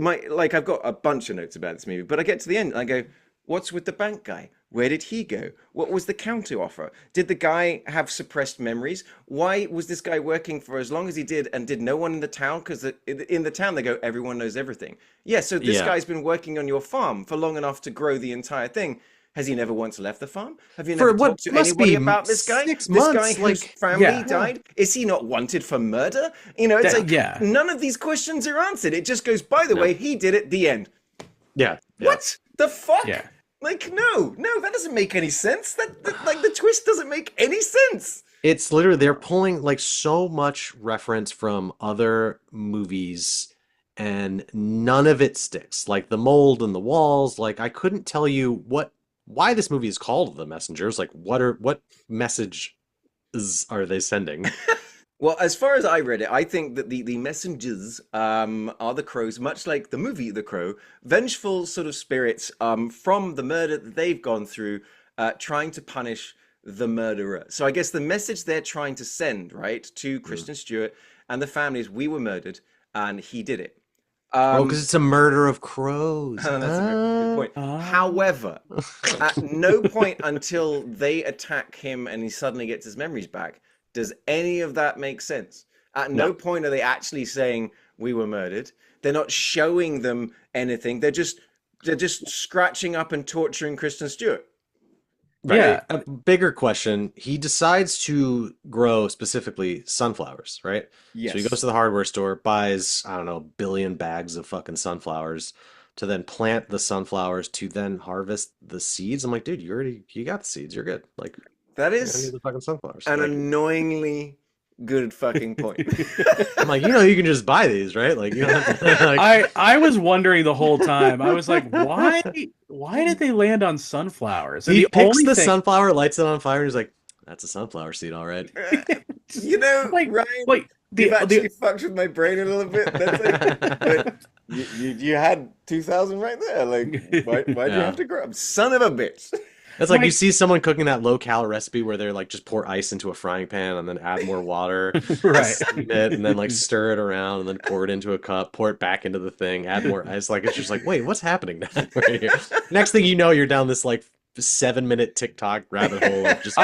I've got a bunch of notes about this movie, but I get to the end and I go, what's with the bank guy? Where did he go? What was the counter offer? Did the guy have suppressed memories? Why was this guy working for as long as he did and did no one in the town? Because in the town they go, everyone knows everything. Yeah, so this Yeah. guy's been working on your farm for long enough to grow the entire thing. Has he never once left the farm? Have you For never what talked to must anybody be about this guy? 6 months, Whose like family Yeah. yeah, died? Is he not wanted for murder? You know, it's That, like yeah. none of these questions are answered. It just goes, by the no, way, he did it, the end. yeah, yeah. What the fuck? Yeah. Like, no, that doesn't make any sense. Like, the twist doesn't make any sense. It's literally they're pulling like so much reference from other movies and none of it sticks. Like the mold and the walls, like I couldn't tell you why this movie is called The Messengers. Like what message are they sending? Well, as far as I read it, I think that the messengers are the crows, much like the movie The Crow, vengeful sort of spirits from the murder that they've gone through, trying to punish the murderer. So I guess the message they're trying to send, right, to Mm. Kristen Stewart and the families, we were murdered and he did it. Oh, because it's a murder of crows. That's a very good point. Ah. However, at no point until they attack him and he suddenly gets his memories back does any of that make sense. At no No. point are they actually saying we were murdered. They're not showing them anything. They're just scratching up and torturing Kristen Stewart. Right. Yeah. A bigger question, he decides to grow specifically sunflowers, right? So he goes Yes. to the hardware store, buys, I don't know, a billion bags of fucking sunflowers to then plant the sunflowers to then harvest the seeds. I'm like, dude, you got the seeds, you're good. Like, That you don't need is the fucking sunflowers. an Like, annoyingly good fucking point. I'm like, you can just buy these, right? Like, you don't have to, like, I was wondering the whole time. I was like, why did they land on sunflowers? And he the picks only the thing sunflower, lights it on fire, and he's like, that's a sunflower seed, all right. You know, like Ryan, like you've actually the fucked with my brain a little bit. That's like, but you had 2,000 right there. Like, why'd you Yeah. have to grow up? Son of a bitch. It's like you Like- see someone cooking that low-cal recipe where they're like just pour ice into a frying pan and then add more water, right. steam it, and then like stir it around and then pour it into a cup, pour it back into the thing, add more ice. Like it's just like, wait, what's happening now? Right here. Next thing you know, you're down this like 7-minute TikTok rabbit hole of just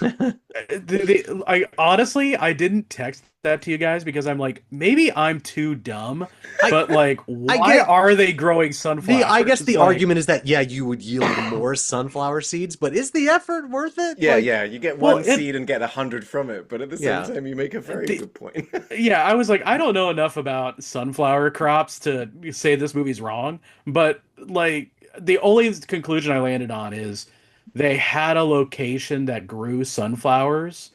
I honestly, I didn't text that to you guys because I'm like, maybe I'm too dumb, but like, I why get are they growing sunflowers? I guess the Like, argument is that yeah, you would yield more sunflower seeds, but is the effort worth it? Yeah, Like, yeah, you get well, one it, seed and get 100 from it, but at the same yeah. time, you make a very the, good point. yeah, I was like, I don't know enough about sunflower crops to say this movie's wrong, but like, the only conclusion I landed on is they had a location that grew sunflowers.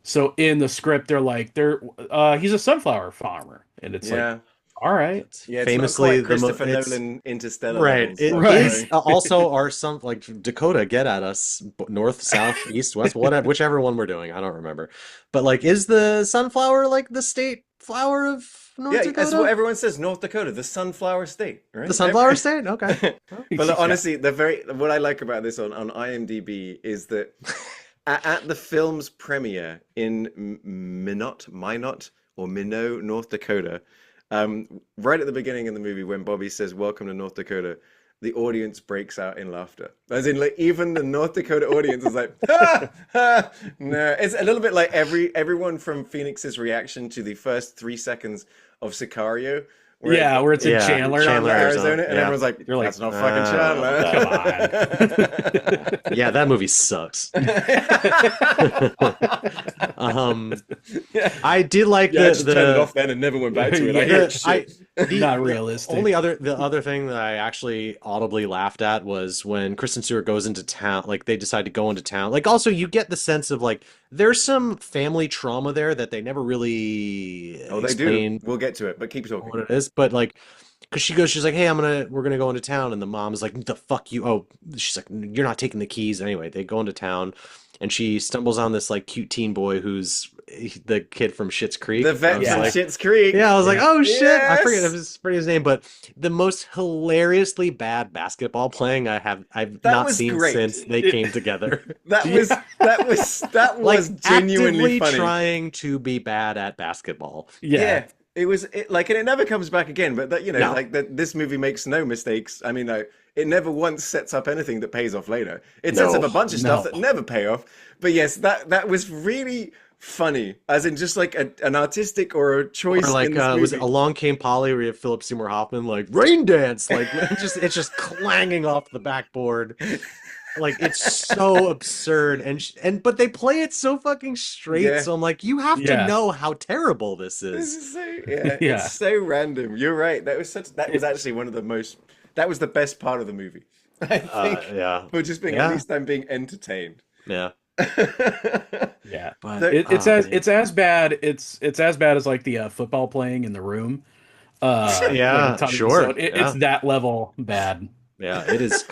So in the script, he's a sunflower farmer, and it's like, Yeah, all right, yeah, it's not Famously quite Christopher it's Nolan Interstellar right. levels It of right. is going. also our sun like Dakota, get at us, north, south, east, west, whatever, whichever one we're doing. I don't remember. But like, is the sunflower like the state flower of North Yeah, that's what Dakota? everyone says. North Dakota, the sunflower state, The right? sunflower state? Okay. But look, Yeah. honestly, what I like about this on IMDb is that at the film's premiere in Minot or Minot, North Dakota, right at the beginning of the movie when Bobby says "Welcome to North Dakota," the audience breaks out in laughter. As in, like even the North Dakota audience is like, ha, ha. No, it's a little bit like everyone from Phoenix's reaction to the first 3 seconds of Sicario. Where Yeah, where it's in Yeah, Chandler. Chandler, Arizona, and yeah. everyone's like, You're like, "That's not fucking Chandler." come on. Yeah, that movie sucks. Yeah. I did like Yeah, I just turned it the off then and never went back to it. I Yeah, hear the, shit. Not realistic. the other thing that I actually audibly laughed at was when Kristen Stewart goes into town, like they decide to go into town. Like also you get the sense of like there's some family trauma there that they never really Oh, they explain do. We'll get to it, but keep what talking. it is. But like, because she's like, hey, we're gonna go into town, and the mom is like, the fuck you. Oh, she's like, you're not taking the keys anyway. They go into town, and she stumbles on this like cute teen boy who's the kid from Schitt's Creek. The vet I was from like, Schitt's Creek. yeah, I was like, oh shit, I forget Yes! his name, but the most hilariously bad basketball playing I've That not was seen great. since they came together. That Yeah. was that Like was genuinely actively funny. trying to be bad at basketball. Yeah. It was like, and it never comes back again. But that No. like that, this movie makes no mistakes. I mean, it never once sets up anything that pays off later. It sets No. up a bunch of stuff No. that never pay off. But yes, that was really funny, as in just like an artistic or a choice Or like in this was it movie. Along Came Polly where you have Philip Seymour Hoffman like rain dance like it's just clanging off the backboard. Like it's so absurd and but they play it so fucking straight. Yeah. So I'm like, you have Yeah. to know how terrible this This is. is so, yeah, Yeah. it's so random. You're right. That was actually one of the most. That was the best part of the movie. I think Yeah, for just being Yeah. at least I'm being entertained. yeah. Yeah. But So- It's oh, as man. it's as bad. It's as bad as like the football playing in the room. Yeah, like Tommy sure, Wiseau. yeah. It's that level bad. Yeah, it is.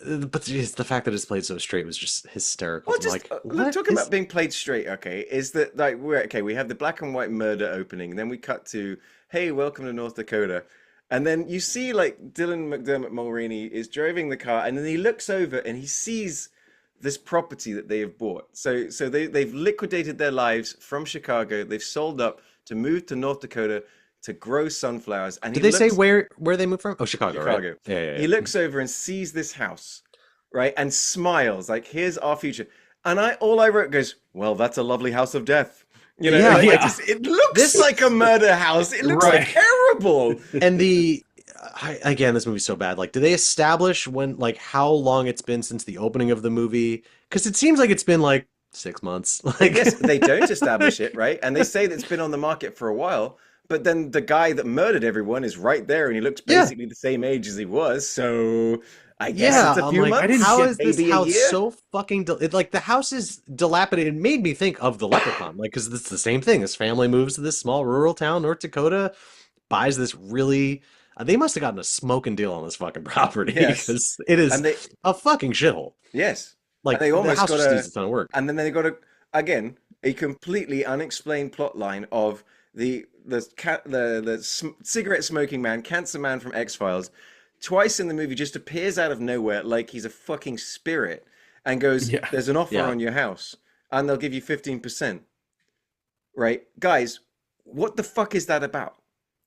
But just the fact that it's played so straight was just hysterical. Well, I'm just like, look, what talking is- about being played straight, okay, is that like we have the black and white murder opening, then we cut to, hey, welcome to North Dakota. And then you see like Dylan McDermott Mulroney is driving the car, and then he looks over and he sees this property that they have bought. So they've liquidated their lives from Chicago, they've sold up to move to North Dakota to grow sunflowers. And Did he they say looks- where they moved from? Oh, Chicago, Chicago. right? Yeah. He looks over and sees this house, right, and smiles like, "Here's our future." And all I wrote goes, "Well, that's a lovely house of death." You know, Yeah. like, Yeah. it looks This- like a murder house. It looks Right. terrible. And again, this movie's so bad. Like, do they establish like how long it's been since the opening of the movie? Because it seems like it's been like 6 months. Like, Yes, they don't establish it, right? And they say that it's been on the market for a while. But then the guy that murdered everyone is right there, and he looks Yeah. basically the same age as he was. So I guess yeah, it's a I'm few like, months. how is this maybe a house year? so fucking like the house is dilapidated? It made me think of the Leprechaun, like because it's the same thing. This family moves to this small rural town, North Dakota, buys this really. They must have gotten a smoking deal on this fucking property Yes. because it is And they, a fucking shithole. yes, Like they the almost house got just a- needs a ton of work. and then they got again a completely unexplained plot line of the cigarette smoking man, cancer man from X-Files, twice in the movie just appears out of nowhere like he's a fucking spirit and goes, Yeah. "There's an offer Yeah. on your house, and they'll give you 15%." Right, guys, what the fuck is that about?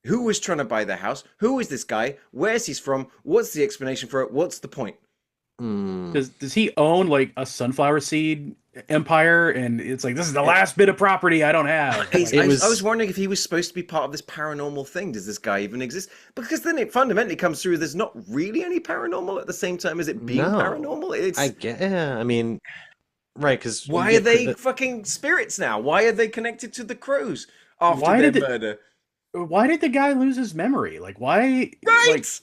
Who was trying to buy the house? Who is this guy? Where's he from? What's the explanation for it? What's the point? Mm. Does he own like a sunflower seed empire? And it's like, this is the last bit of property I don't have. It I was was wondering if he was supposed to be part of this paranormal thing. Does this guy even exist? Because then it fundamentally comes through. There's not really any paranormal at the same time as it being no. paranormal. I It's get. Yeah, I mean, right? Because you why are get they fucking spirits now? Why are they connected to the crows after Why their did murder? why did the guy lose his memory? Like why like Right.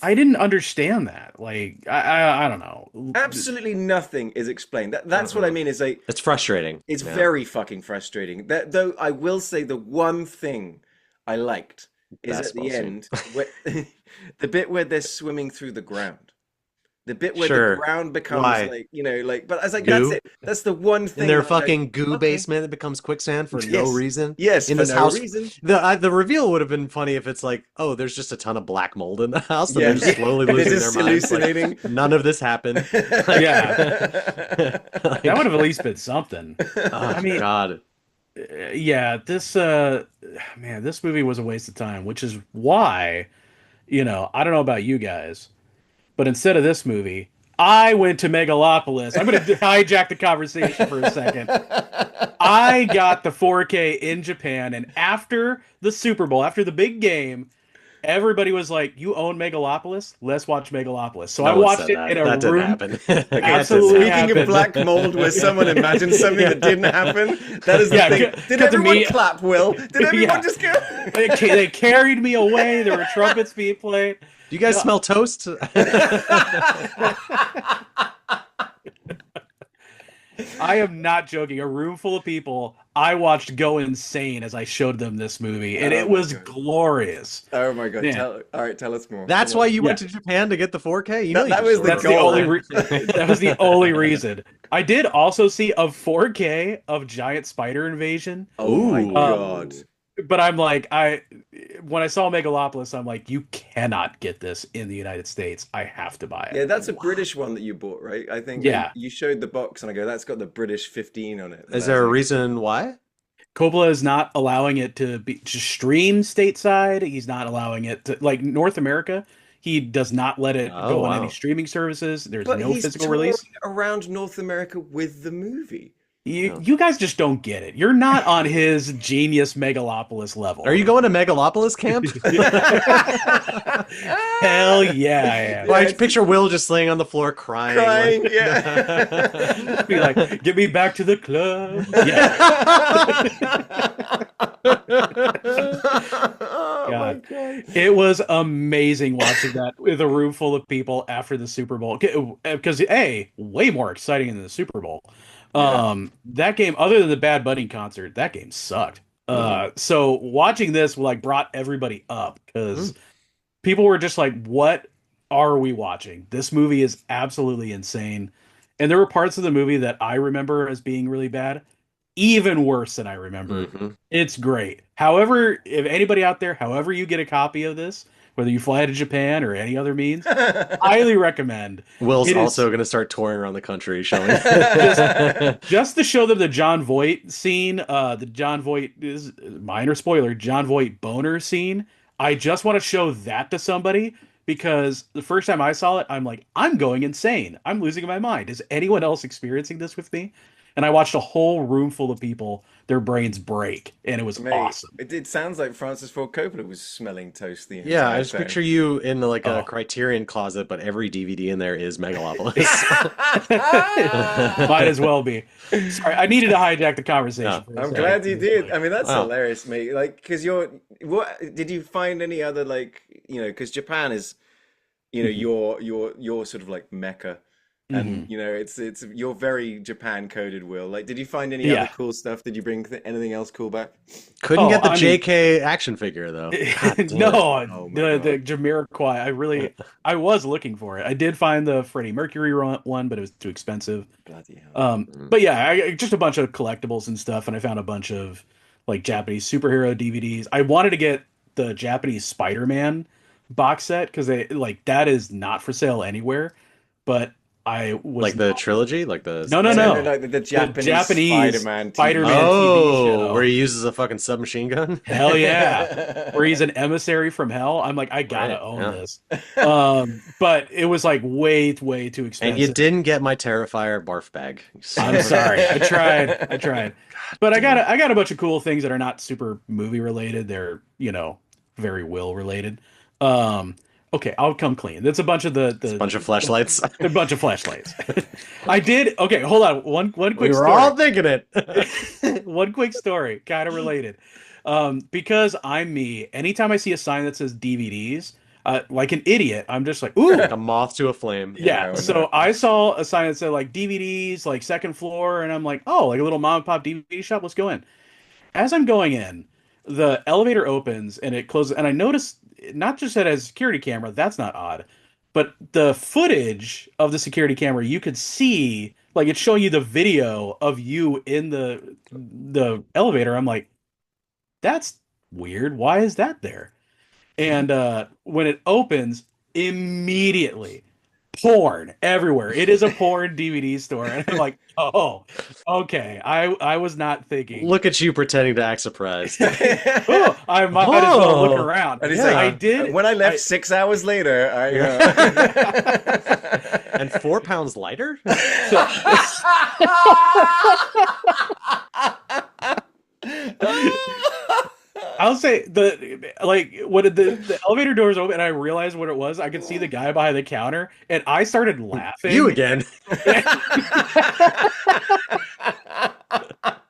I didn't understand that. Like I don't know. Absolutely nothing is explained. That's what I mean. Is like it's frustrating. it's Yeah, very fucking frustrating. That though, I will say the one thing I liked is at basketball the scene. end, where, the bit where they're swimming through the ground. The bit where the Sure. ground becomes Why? like, like, but I was like, that's Goo it. That's the one in thing their that I go, fucking goo okay, basement that becomes quicksand for no yes, reason yes, in for this no house. reason. The reveal would have been funny if it's like, oh, there's just a ton of black mold in the house and Yeah, they're just slowly they're losing their just minds. Like hallucinating. none of this happened. Like, Yeah. That would like, have at least been something. oh I mean, God. yeah, this man, this movie was a waste of time, which is why, I don't know about you guys, but instead of this movie, I went to Megalopolis. I'm going to hijack the conversation for a second. I got the 4K in Japan, and after the Super Bowl, after the big game, everybody was like, "You own Megalopolis? Let's watch Megalopolis." So I No one watched said it in that. a That didn't room. happen. That Okay, didn't Absolutely speaking of happen. black mold, where someone imagined something that didn't happen, that is the Yeah, thing. Did cut to everyone me. clap, Will? Did everyone Yeah, just go? they carried me away. There were trumpets being played. Do you guys No, smell toast? I am not joking. A room full of people, I watched go insane as I showed them this movie, and Oh it my was god. glorious. Oh my god. Yeah, All right, tell us more. That's Come why on. you yeah. went to Japan to get the 4K? You know That, you that just was the ordered That's it the goal. only online. that was the only reason. I did also see a 4K of Giant Spider Invasion. Oh my god. Ooh. But I'm like, when I saw Megalopolis, I'm like, you cannot get this in the United States. I have to buy Yeah, it. that's a British one that you bought, right? I think Yeah. you showed the box and I go, that's got the British 15 on it. And Is I was there a like, reason why? Coppola is not allowing it to stream stateside. He's not allowing it to like North America. He does not let it Oh, go on any wow. streaming services. There's but no he's physical touring release. around North America with the movie. You Oh. you guys just don't get it. You're not on his genius Megalopolis level. Are you going to Megalopolis camp? Hell yeah, I am. Well, I Yes. picture Will just laying on the floor crying. Crying, like- yeah. Be like, get me back to the club. Yeah. Oh my God. god. It was amazing watching that with a room full of people after the Super Bowl. Because way more exciting than the Super Bowl. Yeah. That game, other than the Bad Bunny concert, that game sucked. So watching this like brought everybody up because people were just like, "What are we watching? This movie is absolutely insane." And there were parts of the movie that I remember as being really bad, even worse than I remember. Mhm. It's great. However, if anybody out there, however you get a copy of this, whether you fly to Japan or any other means, highly recommend. Will's It is also going to start touring around the country showing. just to show them the John Voight scene. The John Voight is minor spoiler. John Voight boner scene. I just want to show that to somebody because the first time I saw it, I'm like, I'm going insane. I'm losing my mind. Is anyone else experiencing this with me? And I watched a whole room full of people, their brains break, and it was Mate, awesome. it sounds like Francis Ford Coppola was smelling toast the Yeah, I entire just time. picture you in like a Oh. Criterion closet, but every DVD in there is Megalopolis. Might as well be. Sorry, I needed to hijack the conversation. No, for a I'm second. glad you did. I mean, that's Wow. hilarious, mate. Like, because what did you find any other like, because Japan is, your sort of like Mecca, and it's you're very Japan coded, Will. Like, did you find any Yeah. other cool stuff? Did you bring anything else cool back? Couldn't Oh, get the I mean- JK action figure though. God damn it. No, Oh my the Jamiroquai. I was looking for it. I did find the Freddie Mercury one, but it was too expensive. Bloody hell. But yeah, just a bunch of collectibles and stuff, and I found a bunch of like Japanese superhero DVDs. I wanted to get the Japanese Spider-Man box set because that is not for sale anywhere. But I was Like the trilogy, like the No, no, No, no. no, the Japanese, Japanese Spider-Man TV Spider-Man show. TV show. where he uses a fucking submachine gun. Hell yeah. Where he's an emissary from hell. I'm like, I gotta Right, own yeah. this. But it was like way too And you expensive. didn't get my Terrifier barf bag. You son I'm of a- sorry. I tried. But damn. I got a bunch of cool things that are not super movie related. They're, very will related. Um, okay, I'll come clean. It's a bunch of It's a bunch of flashlights. a bunch of flashlights. I did. Okay, hold on. One We quick were story. all thinking it. One quick story, kind of related. Because I'm me, anytime I see a sign that says DVDs, like an idiot, I'm just like, ooh. Like a moth to a flame. Yeah, no, so no. I saw a sign that said like DVDs, like second floor, and I'm like, oh, like a little mom and pop DVD shop, let's go in. As I'm going in, the elevator opens and it closes, and I noticed not just that it has a security camera, that's not odd, but the footage of the security camera, you could see, like it's showing you the video of you in the elevator. I'm like, that's weird. Why is that there? And when it opens, immediately porn everywhere. It is a porn DVD store, and I'm like, oh, okay. I was not thinking. Look at you pretending to act surprised. Oh, I might as well look around. And he's Yeah. like, I did. when I left 6 hours later, And 4 pounds lighter? I'll say when the elevator doors open and I realized what it was, I could see the guy behind the counter, and I started laughing. You again.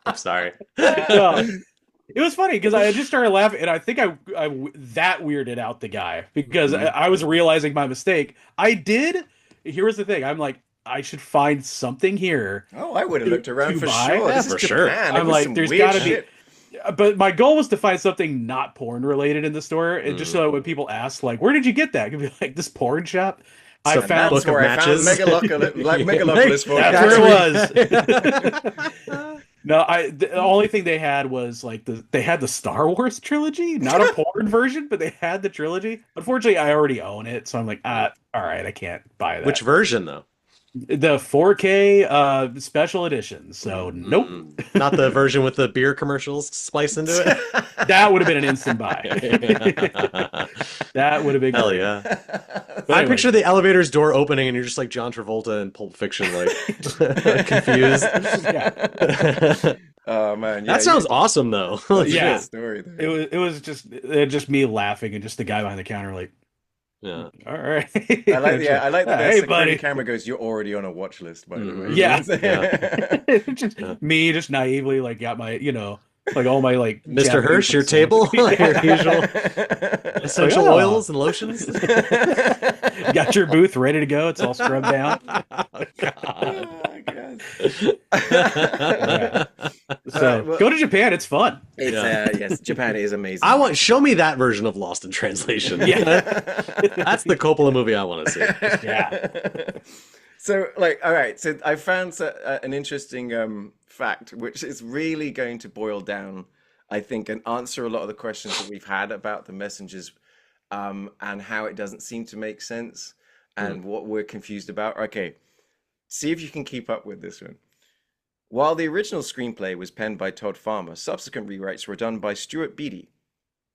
I'm sorry. It was funny because I just started laughing, and I think I that weirded out the guy because I was realizing my mistake. I did. Here was the thing. I'm like, I should find something here. Oh, I would have looked around to for buy? sure. Yeah, This is for sure. Japan. I'm like, there's got gotta to be. But my goal was to find something not porn related in the store, and just so that when people ask, like, "Where did you get that?" I could be like, "This porn shop." I Some found. book of where I found matches. Megalopolis for That's where it was. No, the only thing they had was like they had the Star Wars trilogy, not a porn version, but they had the trilogy. Unfortunately, I already own it, so I'm like, all right, I can't buy that. Which version, though? The 4K special edition. So nope, Not the version with the beer commercials spliced into it? that would have been an instant buy. That would have been Hell great. yeah. But I anyway. picture the elevator's door opening and you're just like John Travolta in Pulp Fiction, like confused. Yeah. Oh man, That sounds awesome, though. Yeah. Story there. It was just me laughing and just the guy behind the counter like, Yeah. all right. I like that the Hey, security buddy. camera goes, "You're already on a watch list, by the way." Yeah. Just me just naively like got my, like all my like Mr. Japanese Hirsch, your stuff. table, Yeah. your usual essential Yeah. oils and lotions. Got your booth ready to go. It's all scrubbed down. Oh, God. Oh, God. So well- go to Japan. It's fun. It's yes, Japan is amazing. Show me that version of Lost in Translation. Yeah. That's the Coppola movie I want to see. Yeah. So, all right. So I found an interesting fact, which is really going to boil down, I think, and answer a lot of the questions that we've had about the messengers, and how it doesn't seem to make sense, and what we're confused about. Okay, see if you can keep up with this one. While the original screenplay was penned by Todd Farmer, subsequent rewrites were done by Stuart Beattie,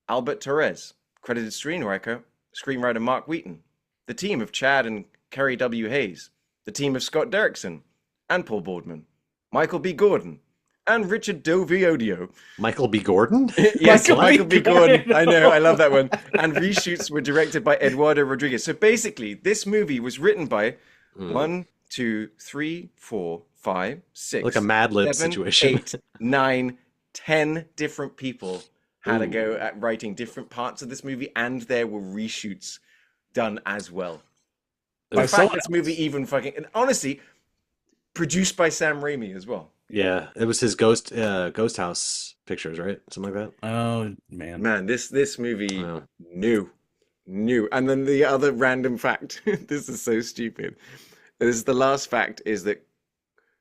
Albert Torres, credited screenwriter Mark Wheaton, the team of Chad and Kerry W. Hayes, the team of Scott Derrickson and Paul Boardman, Michael B. Gordon, and Richard Doviodio. Michael B. Gordon? Yes, Michael Michael B. B. Gordon. Gordon. I know, I love that one. And reshoots were directed by Eduardo Rodriguez. So basically, this movie was written by 1, 2, 3, 4, 5, 6, Like a Mad Lib 7, situation. 8, 9, 10 different people had a go at writing different parts of this movie, and there were reshoots done as well. The fact someone this movie even fucking, and honestly, produced by Sam Raimi as well. Yeah, it was his Ghost House pictures, right? Something like that. Oh man. Man, this movie Yeah. new. And then the other random fact, this is so stupid. This is the last fact, is that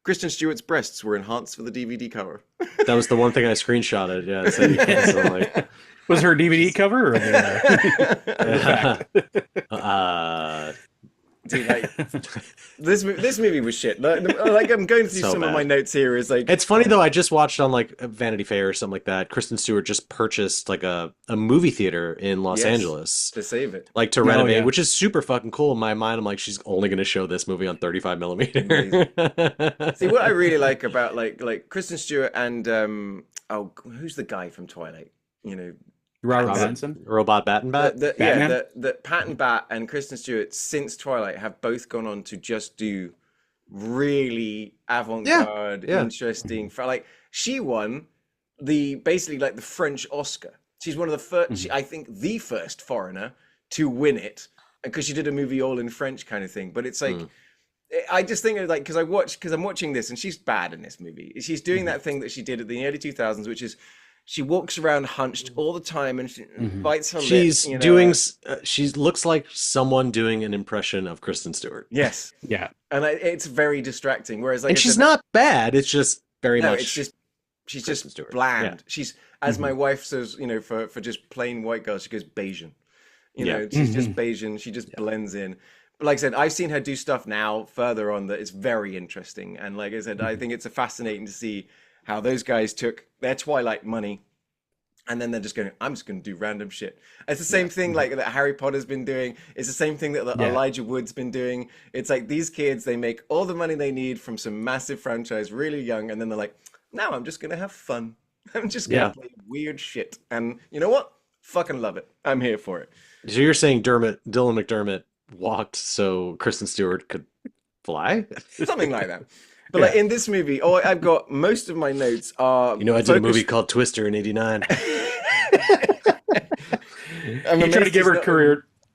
Kristen Stewart's breasts were enhanced for the DVD cover. That was the one thing I screenshotted. Yeah, it said, so I'm like, Was her DVD cover or the fact? Dude, like this movie was shit. Like I'm going through So some of my bad. notes here. Is like It's funny though. I just watched on like Vanity Fair or something like that. Kristen Stewart just purchased like a movie theater in Los yes, Angeles, to save it. like to Oh renovate, yeah. which is super fucking cool. In my mind, I'm like, she's only going to show this movie on 35 Amazing. millimeter. See what I really like about like Kristen Stewart and who's the guy from Twilight? You know, Robert Pattinson. Pattinson. Robot Bat. Batman? The Pat and Bat and Kristen Stewart since Twilight have both gone on to just do really avant-garde, Yeah. interesting. Like she won the basically like the French Oscar. She's one of the first, I think, the first foreigner to win it because she did a movie all in French kind of thing. But it's like. I just think of like because I'm watching this and she's bad in this movie. She's doing that thing that she did at the early 2000s, which is she walks around hunched all the time and she bites her She's lip. doing. She looks like someone doing an impression of Kristen Stewart. Yes, Yeah. and it's very distracting. Whereas like And she's not bad. It's just very no, much. it's just she's Kristen just Stewart. bland. Yeah. She's as my wife says, for just plain white girls, she goes Bayesian. She's just Bayesian. She just blends in. But like I said, I've seen her do stuff now further on that is very interesting. And like I said, I think it's fascinating to see how those guys took their Twilight money and then they're just going, I'm just going to do random shit. It's the same thing like that Harry Potter's been doing. It's the same thing that Elijah Wood's been doing. It's like these kids, they make all the money they need from some massive franchise really young. And then they're like, now I'm just going to have fun. I'm just going to play weird shit. And you know what? Fucking love it. I'm here for it. So you're saying Dylan McDermott walked so Kristen Stewart could fly? Something like that. But like in this movie, I've got most of my notes are. I did a movie called Twister in '89. He's trying to give her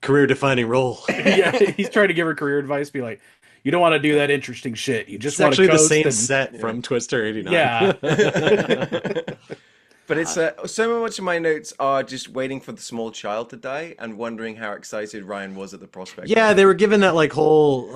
career defining role. Yeah, he's trying to give her career advice. Be like, you don't want to do that interesting shit. You just It's want to actually the coast same and... set from Twister '89. Yeah. But it's so much of my notes are just waiting for the small child to die and wondering how excited Ryan was at the prospect. Yeah, they were given that like whole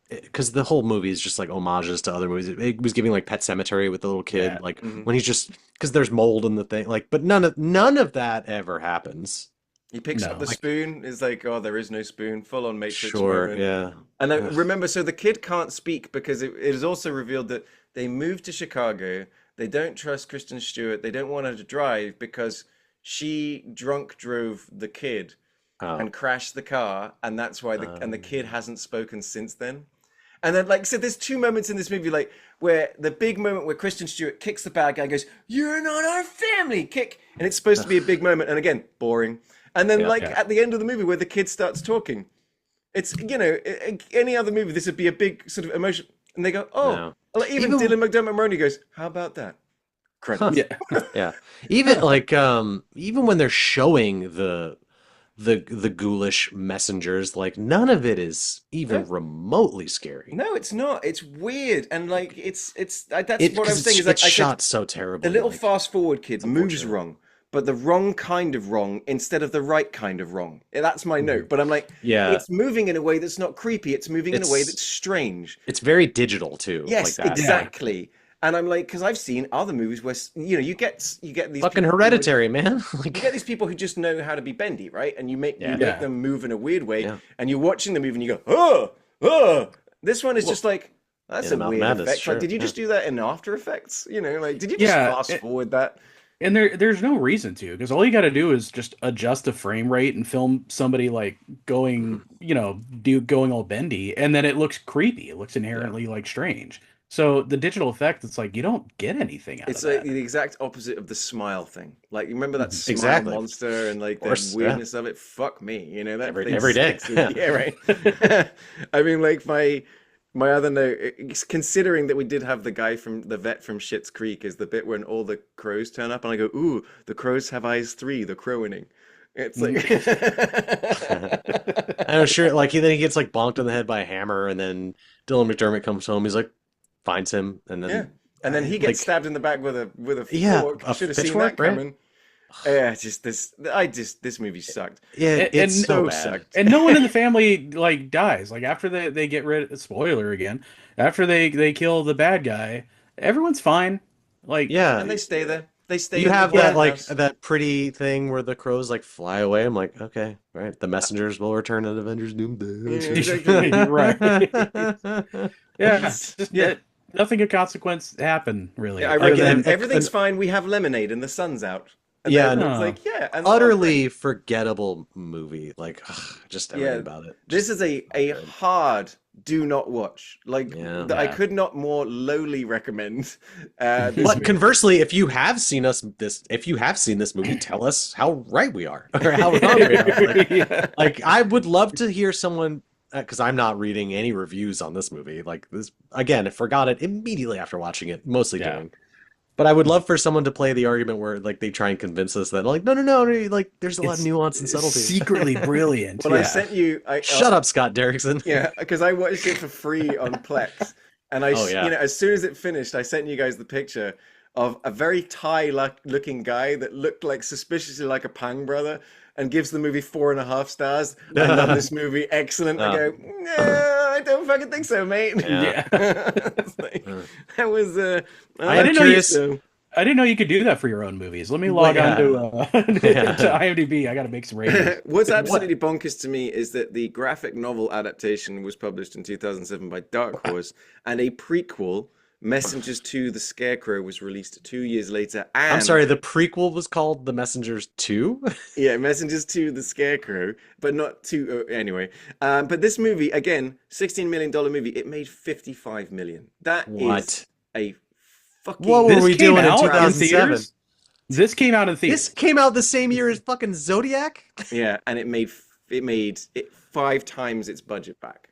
because the whole movie is just like homages to other movies. It was giving like Pet Cemetery with the little kid, like when he's just because there's mold in the thing, like, but none of that ever happens. He picks up the spoon, is like, oh, there is no spoon, full on Matrix Sure, moment. yeah. And then remember, so the kid can't speak because it is also revealed that they moved to Chicago. They don't trust Kristen Stewart. They don't want her to drive because she drunk drove the kid and crashed the car, and that's why the kid hasn't spoken since then. And then, like I said, there's two moments in this movie, like where the big moment where Kristen Stewart kicks the bad guy, and goes, "You're not our family," kick, and it's supposed to be a big moment, and again, boring. And then, at the end of the movie, where the kid starts talking, it's any other movie, this would be a big sort of emotion, and they go, "Oh." No. Like, even Dylan McDermott Maroney goes, "How about that?" Credits. Yeah. Even like even when they're showing the ghoulish messengers, like none of it is even remotely scary. No, it's not. It's weird, and like it's that's what I was saying. It's Is like I shot said, so terribly. the little like, fast forward kid moves wrong, but the wrong kind of wrong instead of the right kind of wrong. That's my note. But I'm like, it's moving in a way that's not creepy. It's moving in a way that's strange. It's very digital too. Yes, like that. exactly. And I'm like, because I've seen other movies where you get these Fucking people Hereditary, man. you get these people who just know how to be bendy, right? And you make them move in a weird way, Yeah. and you're watching the movie and you go, oh. This one is just like, that's a weird Madness, effect. sure, Like, did you just do that in After Effects? Like, did you just fast forward that? And there's no reason to, because all you got to do is just adjust the frame rate and film somebody like going all bendy, and then it looks creepy. It looks inherently like strange. So the digital effect, it's like you don't get anything out of It's that. like the exact opposite of the smile thing. Like, you remember that smile monster and like the weirdness of it? Fuck me, that every day. Yeah, right. I mean, like my other note, considering that we did have the guy from the vet from Schitt's Creek, is the bit when all the crows turn up, and I go, "Ooh, the crows have eyes 3, the crowing." It's like, I'm sure. Like then he gets like bonked on the head by a hammer, and then Dylan McDermott comes home. He's like, finds him, and then he gets stabbed in the back with a fork. Should have seen that coming. Yeah, this movie sucked. Yeah, it's so bad. Sucked. And no one in the family like dies. Like after they get rid of, spoiler again, after they kill the bad guy, everyone's fine. Like and they stay there. They stay. You in have the that White like House. that pretty thing where the crows like fly away. I'm like, okay, right. The messengers will return at Avengers Yeah, Doomsday. exactly. Right. Yeah, It's just yeah. that nothing of consequence happened Yeah, really, I other reckon than everything's fine. We have lemonade and the sun's out, and Yeah, then and it's oh, like, yeah, and oh, great. utterly forgettable movie. Like, just everything Yeah, about it. this Just is not a good. hard do not watch. Like Yeah. I yeah. could not more lowly recommend this But movie. conversely, if you have seen this movie, tell us how right we are or how wrong we are. Yeah. Like I would love to hear someone because I'm not reading any reviews on this movie. Like this again, I forgot it immediately after watching it, mostly Yeah. doing. But I would love for someone to play the argument where like they try and convince us that like no, like there's a lot of It's nuance and subtlety. secretly brilliant. Well, I Yeah. sent you. Shut up, Scott Derrickson. Yeah, because I watched it for free on Plex, and Oh, yeah. you know, as soon as it finished, I sent you guys the picture of a very Thai-looking guy that looked like suspiciously like a Pang brother, and gives the movie 4.5 stars. I love this movie, excellent. I go, no, I don't fucking think so, mate. Yeah. It's like, that was. I am didn't know you- curious. I didn't know you could do that for your own movies. Let me log Yeah. on to, to IMDb. I got to make some ratings. What's absolutely bonkers to me is that the graphic novel adaptation was published in 2007 by Dark Horse, and a prequel, Messengers to the Scarecrow, was released 2 years later. And I'm sorry, the prequel was called The Messengers 2? yeah, Messengers to the Scarecrow, but not to anyway. But this movie, again, $16 million movie, it made $55 million. That What? is a fucking. What were we doing in out 2007? theaters? This came out in theaters. This came out the same year as fucking Zodiac? Yeah, and it made it 5 times its budget back.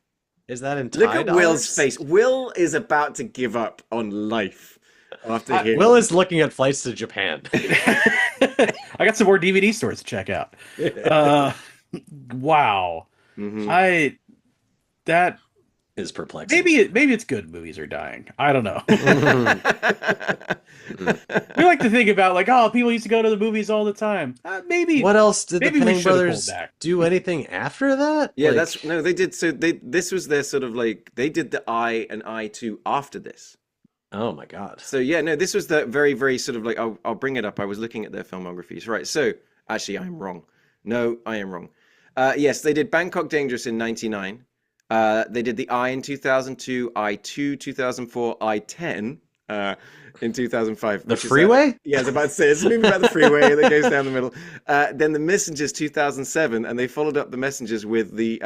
Is that in Look Thai at Will's dollars? face. Will is about to give up on life after hearing. Will is looking at flights to Japan. I got some more DVD stores to check out. Wow. Mhm. That Is perplexing. maybe it's good movies are dying. I don't know. We like to think about like, oh, people used to go to the movies all the time. Maybe What else did the maybe we Penning should have pulled brothers back. do anything after that? Yeah, Like, that's no, they did. So this was their sort of like they did the I and I2 after this. oh my god. So yeah, no, this was the very, very sort of like I'll bring it up. I was looking at their filmographies, right? So actually, I'm wrong. No, I am wrong. Yes, they did Bangkok Dangerous in '99. They did the I in 2002, I2 2004, I-10 in 2005. The which is, freeway? yeah, I was about to say it's a movie about the freeway that goes down the middle. Then the Messengers 2007, and they followed up the Messengers with the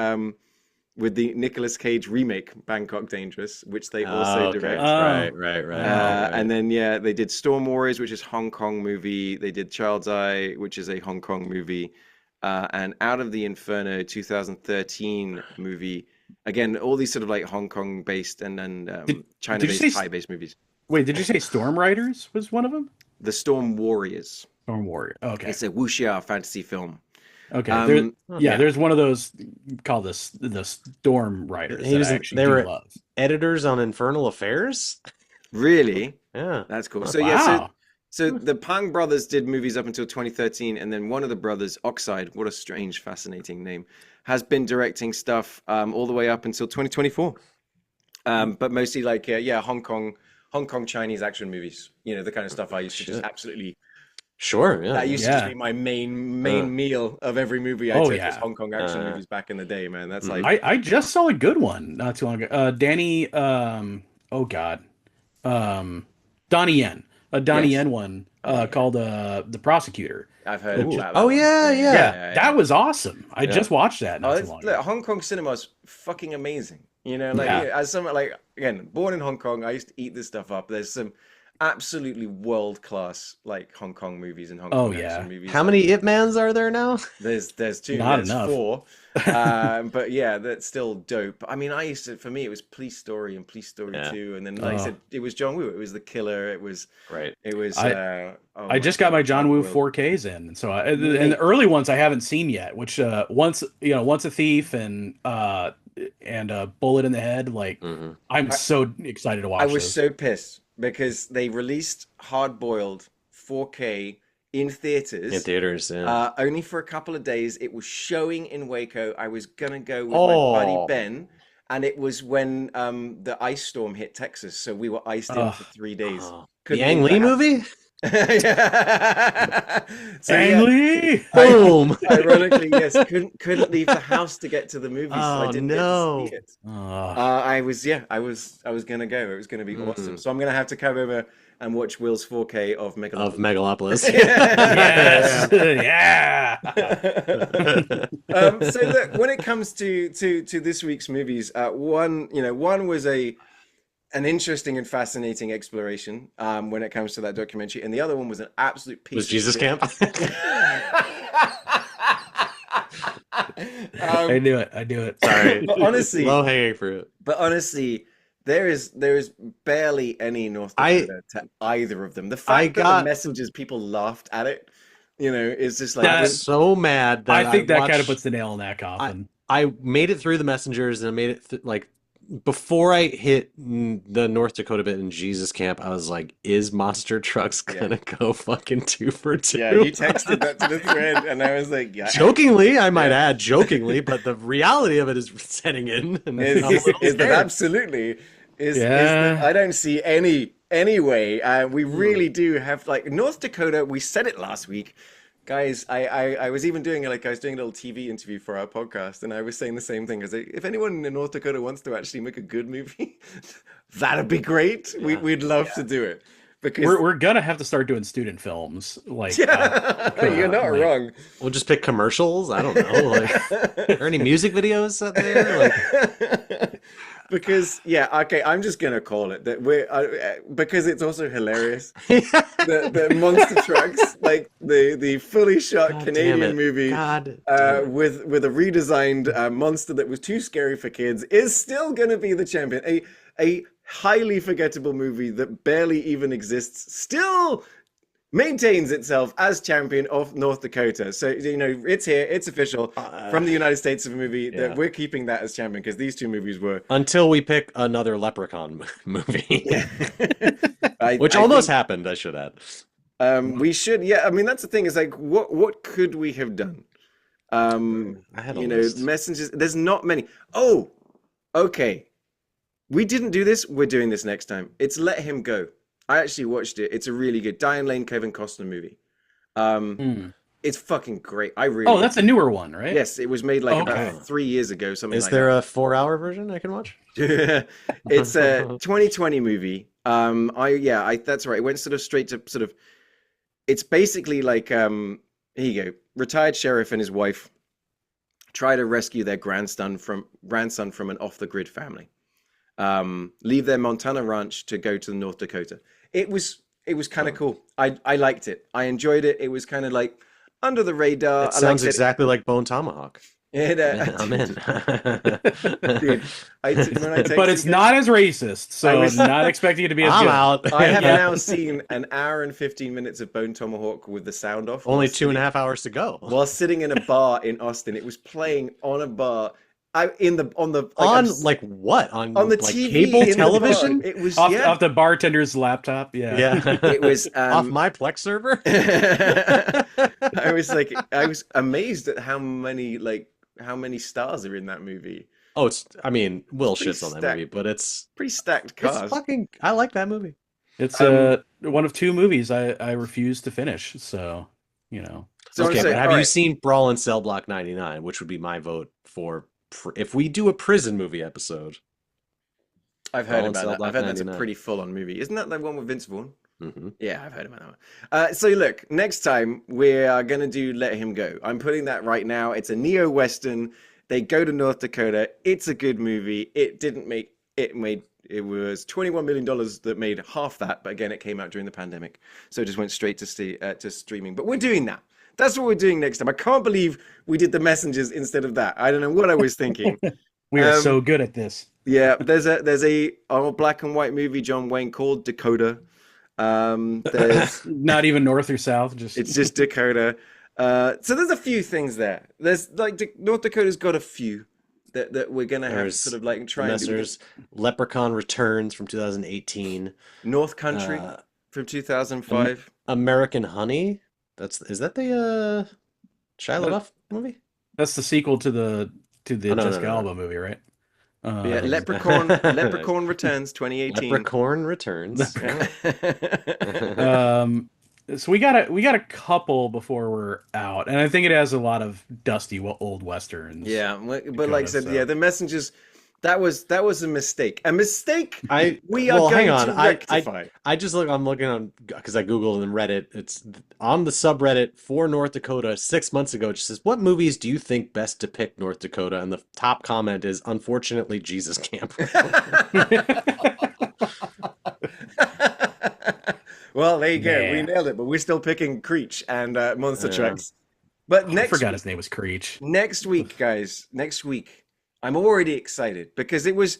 Nicolas Cage remake Bangkok Dangerous, which they also okay. direct. Oh. Right. And then yeah, they did Storm Warriors, which is Hong Kong movie. They did Child's Eye, which is a Hong Kong movie, and Out of the Inferno 2013 movie. Again, all these sort of like Hong Kong based and then China-based, Thai-based movies. Wait, did you say Storm Riders was one of them? The Storm Warriors. Storm Warrior. Okay. It's a wuxia fantasy film. Okay. Yeah. There's one of those called the Storm Riders. He was- that I actually they do were- love. Editors on Infernal Affairs? Really? Yeah. That's cool. Wow. So yeah, Wow. so the Pang brothers did movies up until 2013, and then one of the brothers, Oxide, what a strange, fascinating name, has been directing stuff all the way up until 2024. But mostly like Hong Kong Chinese action movies. You know, the kind of stuff I used to just Shit. absolutely. Sure, yeah. That used to just be my main meal of every movie I took was Hong Kong action movies back in the day, man. That's like I just saw a good one not too long ago. Danny oh god. Donnie Yen. A Donnie Yes. Yen one called The Prosecutor. I've heard about that Oh, one. yeah. Yeah, that was awesome. I just watched that not too long Look, ago. Hong Kong cinema is fucking amazing. You know, like Yeah. as someone like again born in Hong Kong, I used to eat this stuff up. There's some absolutely world class like Hong Kong movies and Hong Kong action movies. How many Ip Mans are there now? There's two, Not there's enough. 4. But yeah, that's still dope. I mean, for me, it was Police Story and Police Story 2, and then like I said, it was John Woo. It was The Killer. It was Right. It was. I just got my John Woo 4Ks in, and so and the early ones I haven't seen yet. Which once a Thief and Bullet in the Head. Like I'm so excited to watch. I was those. so pissed because they released Hard Boiled 4K in theaters. In theaters, yeah. Only for a couple of days. It was showing in Waco. I was gonna go with my buddy Ben, and it was when the ice storm hit Texas, so we were iced in for 3 days. The Ang believe Lee that happened. movie? So Ang yeah, Lee! Boom. ironically, yes, couldn't leave the house to get to the movie, so I Oh didn't get to see no. it. Oh, I was gonna go. It was gonna be awesome. Mm. So I'm gonna have to come over and watch Will's 4K of Of Megalopolis. Megalopolis. yes, Yeah. yeah. So look, when it comes to this week's movies, one was an interesting and fascinating exploration when it comes to that documentary, and the other one was an absolute piece Was of Jesus shit. Camp? I knew it. I knew it. Sorry. But honestly, Low hanging fruit. there is barely any North Dakota to either of them. The fact that the messengers people laughed at it, is just like I was so mad that I think that kind of watched- puts the nail in that coffin. I made it through the messengers and I made it like before I hit the North Dakota bit in Jesus Camp, I was like, is Monster Trucks gonna go fucking 2 for 2? Yeah, you texted that to the thread, and I was like, yeah. Jokingly, I might add, jokingly, but the reality of it is setting in. And I'm a little Is that scared. absolutely is that I don't see any way. We really do have like North Dakota. We said it last week, guys. I was even doing I was doing a little TV interview for our podcast, and I was saying the same thing. As if anyone in North Dakota wants to actually make a good movie, that'd be great. We'd love to do it. Because we're gonna have to start doing student films. Like, you're not wrong. We'll just pick commercials. I don't know. Like, are there any music videos out there? Like, because okay, I'm just gonna call it that because it's also hilarious. The monster trucks, like the fully shot God Canadian movie, with a redesigned monster that was too scary for kids, is still gonna be the champion. A highly forgettable movie that barely even exists still maintains itself as champion of North Dakota. So, it's here, it's official from the United States of a movie that we're keeping that as champion because these two movies were. Until we pick another Leprechaun movie. Which I almost think, happened, I should add. We should, I mean, that's the thing is like, what could we have done? I had a list. Messengers, there's not many. Oh, okay. We didn't do this. We're doing this next time. It's Let Him Go. I actually watched it. It's a really good Diane Lane, Kevin Costner movie. It's fucking great. Oh, that's a newer one, right? Yes, it was made about 3 years ago. Is there a 4-hour version I can watch? It's a 2020 movie. That's right. It went sort of straight to sort of. It's basically like here you go. Retired sheriff and his wife try to rescue their grandson from an off the grid family. Leave their Montana ranch to go to North Dakota. It was kind of cool. I liked it. I enjoyed it. It was kind of like under the radar. It sounds exactly like Bone Tomahawk. I'm in. Dude, but it's not as racist, so I'm not expecting it to be as I'm good. out. I have now seen an hour and 15 minutes of Bone Tomahawk with the sound off. Only 2.5 hours to go. While sitting in a bar in Austin. It was playing on a bar. What? On the TV, cable television? It was off the bartender's laptop. Yeah. It was off my Plex server. I was amazed at how many stars are in that movie. Oh, Will shits on that stacked. movie, but it's Pretty stacked cast. I like that movie. It's one of 2 movies I refuse to finish. So, So okay, but have you seen Brawl in Cell Block 99, which would be my vote for if we do a prison movie episode? I've heard about that. I've heard that's a pretty full-on movie. Isn't that the one with Vince Vaughn? Mm-hmm. Yeah, I've heard about that one. So look, next time we are going to do Let Him Go. I'm putting that right now. It's a neo-Western. They go to North Dakota. It's a good movie. It was $21 million that made half that. But again, it came out during the pandemic. So it just went straight to streaming. But we're doing that. That's what we're doing next time. I can't believe we did The Messengers instead of that. I don't know what I was thinking. We are so good at this. Yeah, there's a black and white movie John Wayne called Dakota. There's not even north or south. It's just Dakota. So there's a few things there. There's North Dakota's got a few that we're gonna have sort of like try and do. Leprechaun Returns from 2018. North Country from 2005. American Honey. Is that the Shia LaBeouf movie? That's the sequel to the Jessica Alba movie, right? Leprechaun Returns 2018. Leprechaun Returns. So we got a couple before we're out, and I think it has a lot of dusty old westerns. Yeah, but like I Dakota, said, so yeah, the messengers. That was a mistake. A mistake. I We are well, hang going on. to rectify. I just look. I'm looking on because I googled and Reddit. It's on the subreddit for North Dakota 6 months ago. It just says, "What movies do you think best depict North Dakota?" And the top comment is, "Unfortunately, Jesus Camp." Well, there you go. We yeah, nailed it, but we're still picking Creech and Monster Yeah. Trucks. But I forgot his name was Creech. next week, guys, next week, I'm already excited because it was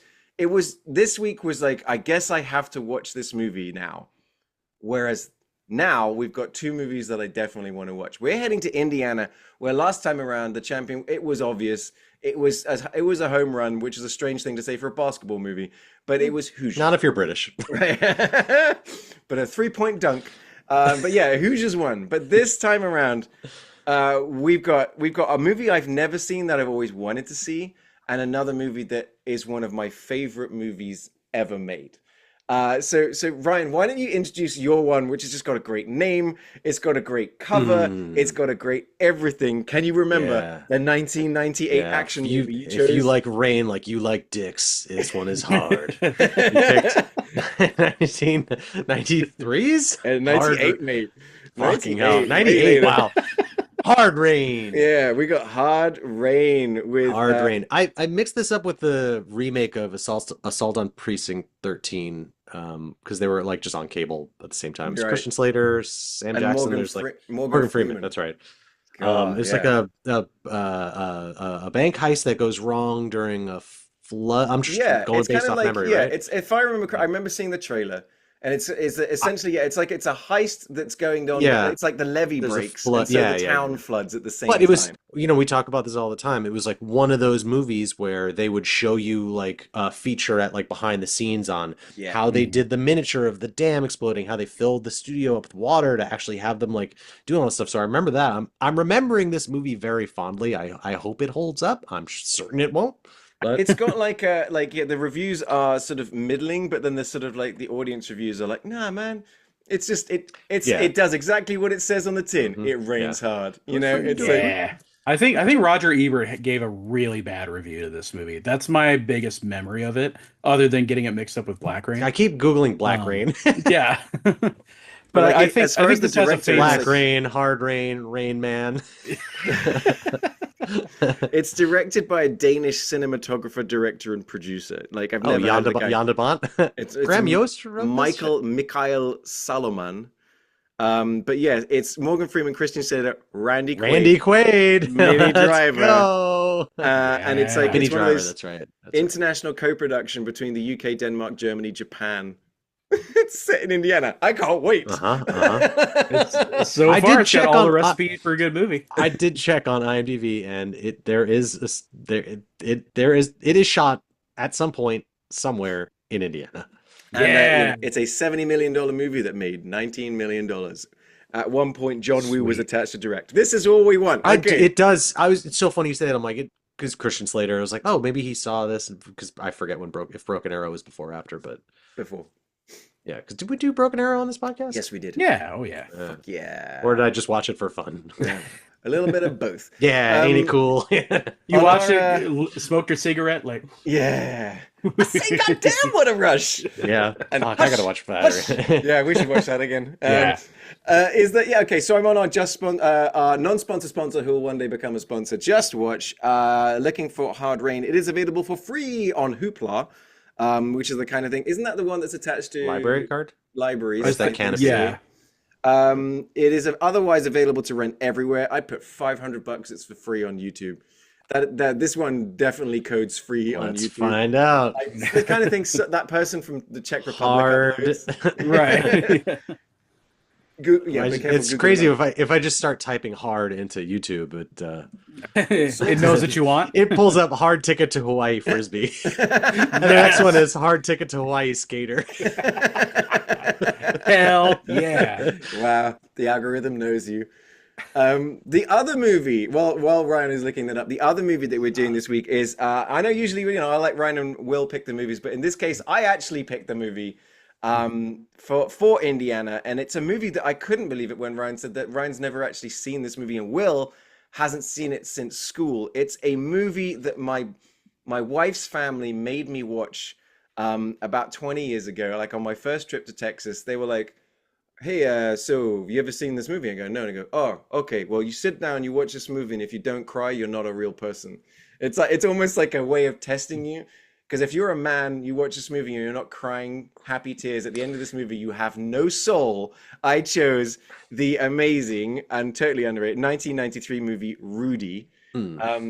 this week was like, I guess I have to watch this movie now. Whereas now we've got two movies that I definitely want to watch. We're heading to Indiana, where last time around the champion, it was obvious. It was a home run, which is a strange thing to say for a basketball movie, but it was Hoosiers. Not if you're British. Right. But a 3-point dunk. But yeah, Hoosiers won. But this time around, we've got a movie I've never seen that I've always wanted to see, and another movie that is one of my favorite movies ever made. So Ryan, why don't you introduce your one, which has just got a great name, it's got a great cover, it's got a great everything. Can you remember Yeah. the 1998 Yeah. action If you, movie you if chose? you like rain, like you like dicks, this one is hard. You picked 1993's? And 98, mate. Fucking hell. 98, 98, wow. Hard Rain. Yeah, we got Hard Rain with Hard Rain. I mixed this up with the remake of Assault on Precinct 13 because they were like just on cable at the same time. It's Right. Christian Slater, Sam and Jackson. Morgan, There's like Morgan Freeman. That's right. God, It's yeah. like a bank heist that goes wrong during a flood. I'm just Yeah, going it's based kind of off like memory, yeah. right? It's if I remember, I remember seeing the trailer, and it's essentially yeah. It's like it's a heist that's going on. Yeah. But it's like the levee There's a breaks, flood. and so Yeah, the yeah, town yeah. floods at the same But it was, time. we talk about this all the time. It was like one of those movies where they would show you like a featurette, like behind the scenes on Yeah, how they did the miniature of the dam exploding, how they filled the studio up with water to actually have them like doing all this stuff. So I remember that. I'm remembering this movie very fondly. I hope it holds up. I'm certain it won't. But it's got like yeah. The reviews are sort of middling, but then the sort of like the audience reviews are like, nah, man. It's just Yeah. it does exactly what it says on the tin. Mhm. It rains hard. You know, it's like Yeah. I think Roger Ebert gave a really bad review to this movie. That's my biggest memory of it, other than getting it mixed up with Black Rain. I keep Googling Black Um, Rain. Yeah. But But like, I as think far I think as the this has a director is, famous. Black Rain, Hard Rain, Rain Man. it's directed by a Danish cinematographer, director, and producer. Like I've Oh, never heard of the guy. Yondabont. It's Graham Yost wrote this? Michael Salomon. But yeah, it's Morgan Freeman, Christian Slater, Randy Quaid, Randy Quaid. Minnie Let's Driver. go. and it's like Minnie it's one of Driver, those that's right. That's right. international co-production between the UK, Denmark, Germany, Japan. It's set in Indiana. I can't wait. Uh-huh, uh-huh. So I far, did it's check got all the on- recipes for a good movie. I did check on IMDb, and it is shot at some point somewhere in Indiana. And Yeah. it's a $70 million movie that made $19 million. At one point, John Woo was Sweet. attached to direct. This is all we want. Okay. It does. It's so funny you say that. I'm like, because Christian Slater, I was like, oh, maybe he saw this, because I forget if Broken Arrow was before or after, but Before. yeah, because did we do Broken Arrow on this podcast? Yes, we did. Yeah. Oh yeah. Yeah. Or did I just watch it for fun? A little bit of both. Yeah, ain't it Um, cool? You On watched our, it, smoked your cigarette, like. Yeah. I say, goddamn, what a rush. Yeah. And Fuck, I gotta watch that. Yeah, we should watch that again. Yeah. Is that yeah? Okay, so I'm on our non-sponsor sponsor who will one day become a sponsor. Just Watch. Looking for Hard Rain. It is available for free on Hoopla, which is the kind of thing. Isn't that the one that's attached to Library card? libraries? Or is that I think Canopy? Yeah. It is otherwise available to rent everywhere. I put $500. It's for free on YouTube. That this one definitely codes free on Let's YouTube. find out. The kind of thing that person from the Czech Republic Hard. uploads. Right. Yeah, be careful It's Googling crazy that. if I just start typing hard into YouTube, It knows what you want. it pulls up hard ticket to Hawaii Frisbee. And the next one is hard ticket to Hawaii Skater. Hell yeah. Wow, the algorithm knows you. The other movie, while Ryan is looking that up, the other movie that we're doing this week is I know usually I let Ryan and Will pick the movies, but in this case I actually picked the movie. for Indiana, and it's a movie that I couldn't believe it when Ryan said that Ryan's never actually seen this movie, and Will hasn't seen it since school. It's a movie that my wife's family made me watch about 20 years ago. Like on my first trip to Texas, they were like, "Hey, so have you ever seen this movie?" I go, "No." And I go, "Oh, okay. Well, you sit down, you watch this movie, and if you don't cry, you're not a real person." It's like it's almost like a way of testing you. Because if you're a man, you watch this movie and you're not crying happy tears at the end of this movie, you have no soul. I chose the amazing and totally underrated 1993 movie Rudy,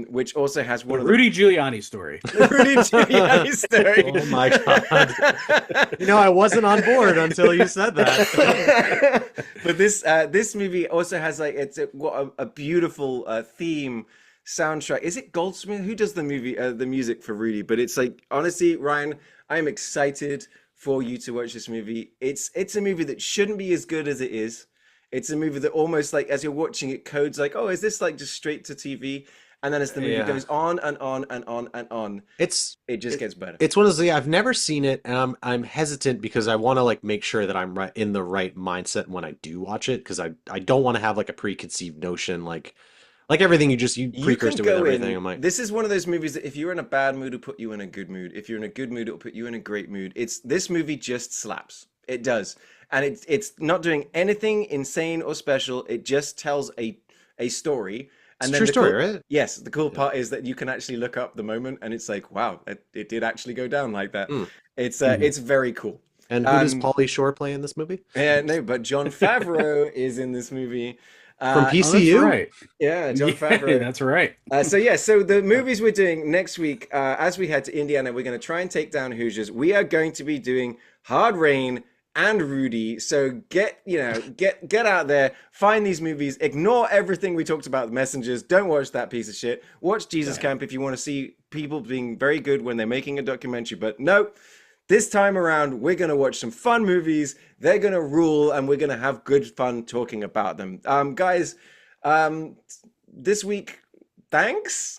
which also has one of the Rudy Giuliani story. Rudy Giuliani story. Oh my God. I wasn't on board until you said that. But this movie also has like what a beautiful theme soundtrack. Is it Goldsmith who does the music for Rudy? But it's like, honestly, Ryan, I'm excited for you to watch this movie. It's a movie that shouldn't be as good as it is. It's a movie that almost like as you're watching it codes like, oh, is this like just straight to TV? And then as the movie goes on and on and on and on, it just gets better. It's one of those. I've never seen it, and I'm hesitant because I want to like make sure that I'm in the right mindset when I do watch it, because I don't want to have like a preconceived notion like everything you precursed it with everything. I'm like, this is one of those movies that if you're in a bad mood, it'll put you in a good mood. If you're in a good mood, it'll put you in a great mood. This movie just slaps. It does. And it's not doing anything insane or special. It just tells a story. And it's a true story, right? Yes. The cool part is that you can actually look up the moment and it's like, wow, it did actually go down like that. It's very cool. And who does Pauly Shore play in this movie? No, but Jon Favreau is in this movie. From PCU? That's right. Yeah, Jon Favreau. That's right. So the movies we're doing next week, as we head to Indiana, we're going to try and take down Hoosiers. We are going to be doing Hard Rain and Rudy. So get out there, find these movies, ignore everything we talked about, The Messengers. Don't watch that piece of shit. Watch Jesus Camp if you want to see people being very good when they're making a documentary. But no. This time around, we're going to watch some fun movies. They're going to rule, and we're going to have good fun talking about them. Guys, this week, thanks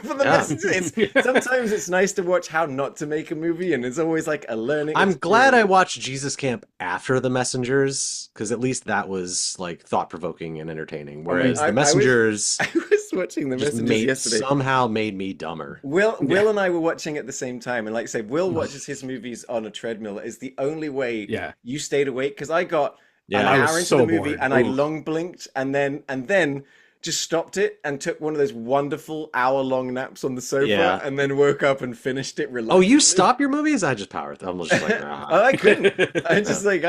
for the messages. Sometimes it's nice to watch how not to make a movie, and it's always like a learning I'm experience. glad I watched Jesus Camp after The Messengers, because at least that was like thought-provoking and entertaining. Whereas The Messengers... I was watching The Messengers yesterday. Somehow made me dumber. Will and I were watching at the same time, and like I say, Will watches his movies on a treadmill. Is the only way you stayed awake, because I got an hour into the movie and I long blinked and then just stopped it and took one of those wonderful hour-long naps on the sofa and then woke up and finished it reluctantly. Oh, you stop your movies? I just powered. I was just like, I couldn't. I was just like,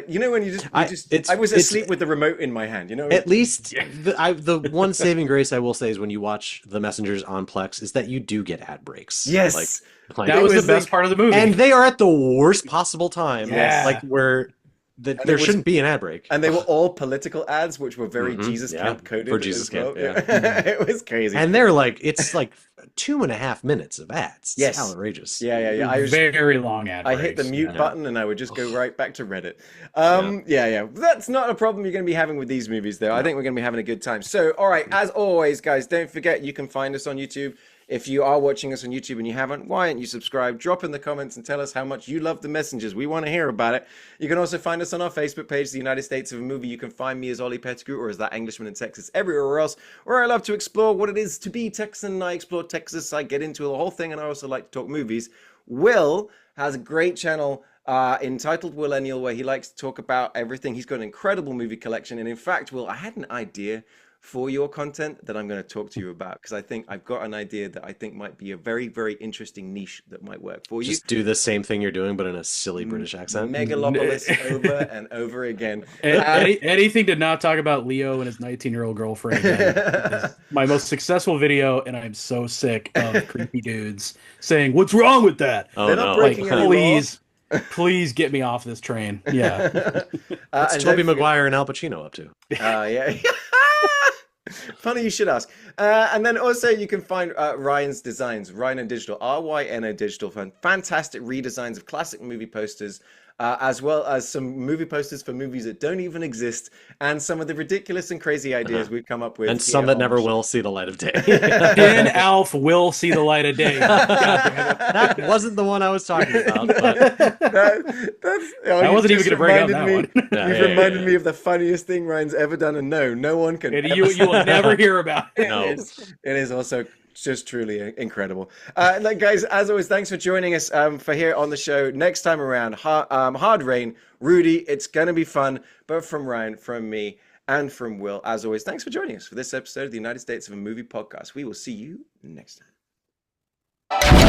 when you I was asleep with the remote in my hand, At least the one saving grace I will say is when you watch The Messengers on Plex is that you do get ad breaks. Yes. Like that was the best part of the movie. And they are at the worst possible time. Yes. Like where... there shouldn't be an ad break. And they were all political ads, which were very Jesus Camp coded. For Jesus Camp, It was crazy. And they're like, it's like 2.5 minutes of ads. It's outrageous. Yeah. I was very long ad breaks. I hit the mute button and I would just go right back to Reddit. That's not a problem you're going to be having with these movies, though. I think we're going to be having a good time. So, all right, as always, guys, don't forget you can find us on YouTube. If you are watching us on YouTube and you haven't, why aren't you subscribed? Drop in the comments and tell us how much you love The Messengers. We want to hear about it. You can also find us on our Facebook page, The United States of a Movie. You can find me as Ollie Pettigrew or as that Englishman in Texas, everywhere else, where I love to explore what it is to be Texan. I explore Texas. I get into the whole thing, and I also like to talk movies. Will has a great channel entitled Willennial, where he likes to talk about everything. He's got an incredible movie collection. And in fact, Will, I had an idea for your content that I'm going to talk to you about, because I think I've got an idea that I think might be a very, very interesting niche that might work for you. Just do the same thing you're doing, but in a silly British accent. Megalopolis over and over again. Anything to not talk about Leo and his 19-year-old girlfriend. My most successful video, and I'm so sick of creepy dudes saying, "What's wrong with that?" Oh, no. Please get me off this train. Yeah. What's Tobey Maguire and Al Pacino up to? Yeah. Funny you should ask. And then also you can find Ryan's designs, Ryan and Digital, RYNO Digital, fantastic redesigns of classic movie posters. as well as some movie posters for movies that don't even exist, and some of the ridiculous and crazy ideas we've come up with. And some that never will see the light of day. Dan Alf will see the light of day. God damn it. That wasn't the one I was talking about. But... I wasn't even going to bring up that one. You've reminded me of the funniest thing Ryan's ever done, and no one can. You will never hear about it. No. It is also just truly incredible. Guys, as always, thanks for joining us for here on the show. Next time around, Hard Rain, Rudy. It's going to be fun. But from Ryan, from me, and from Will, as always, thanks for joining us for this episode of the United States of a Movie podcast. We will see you next time.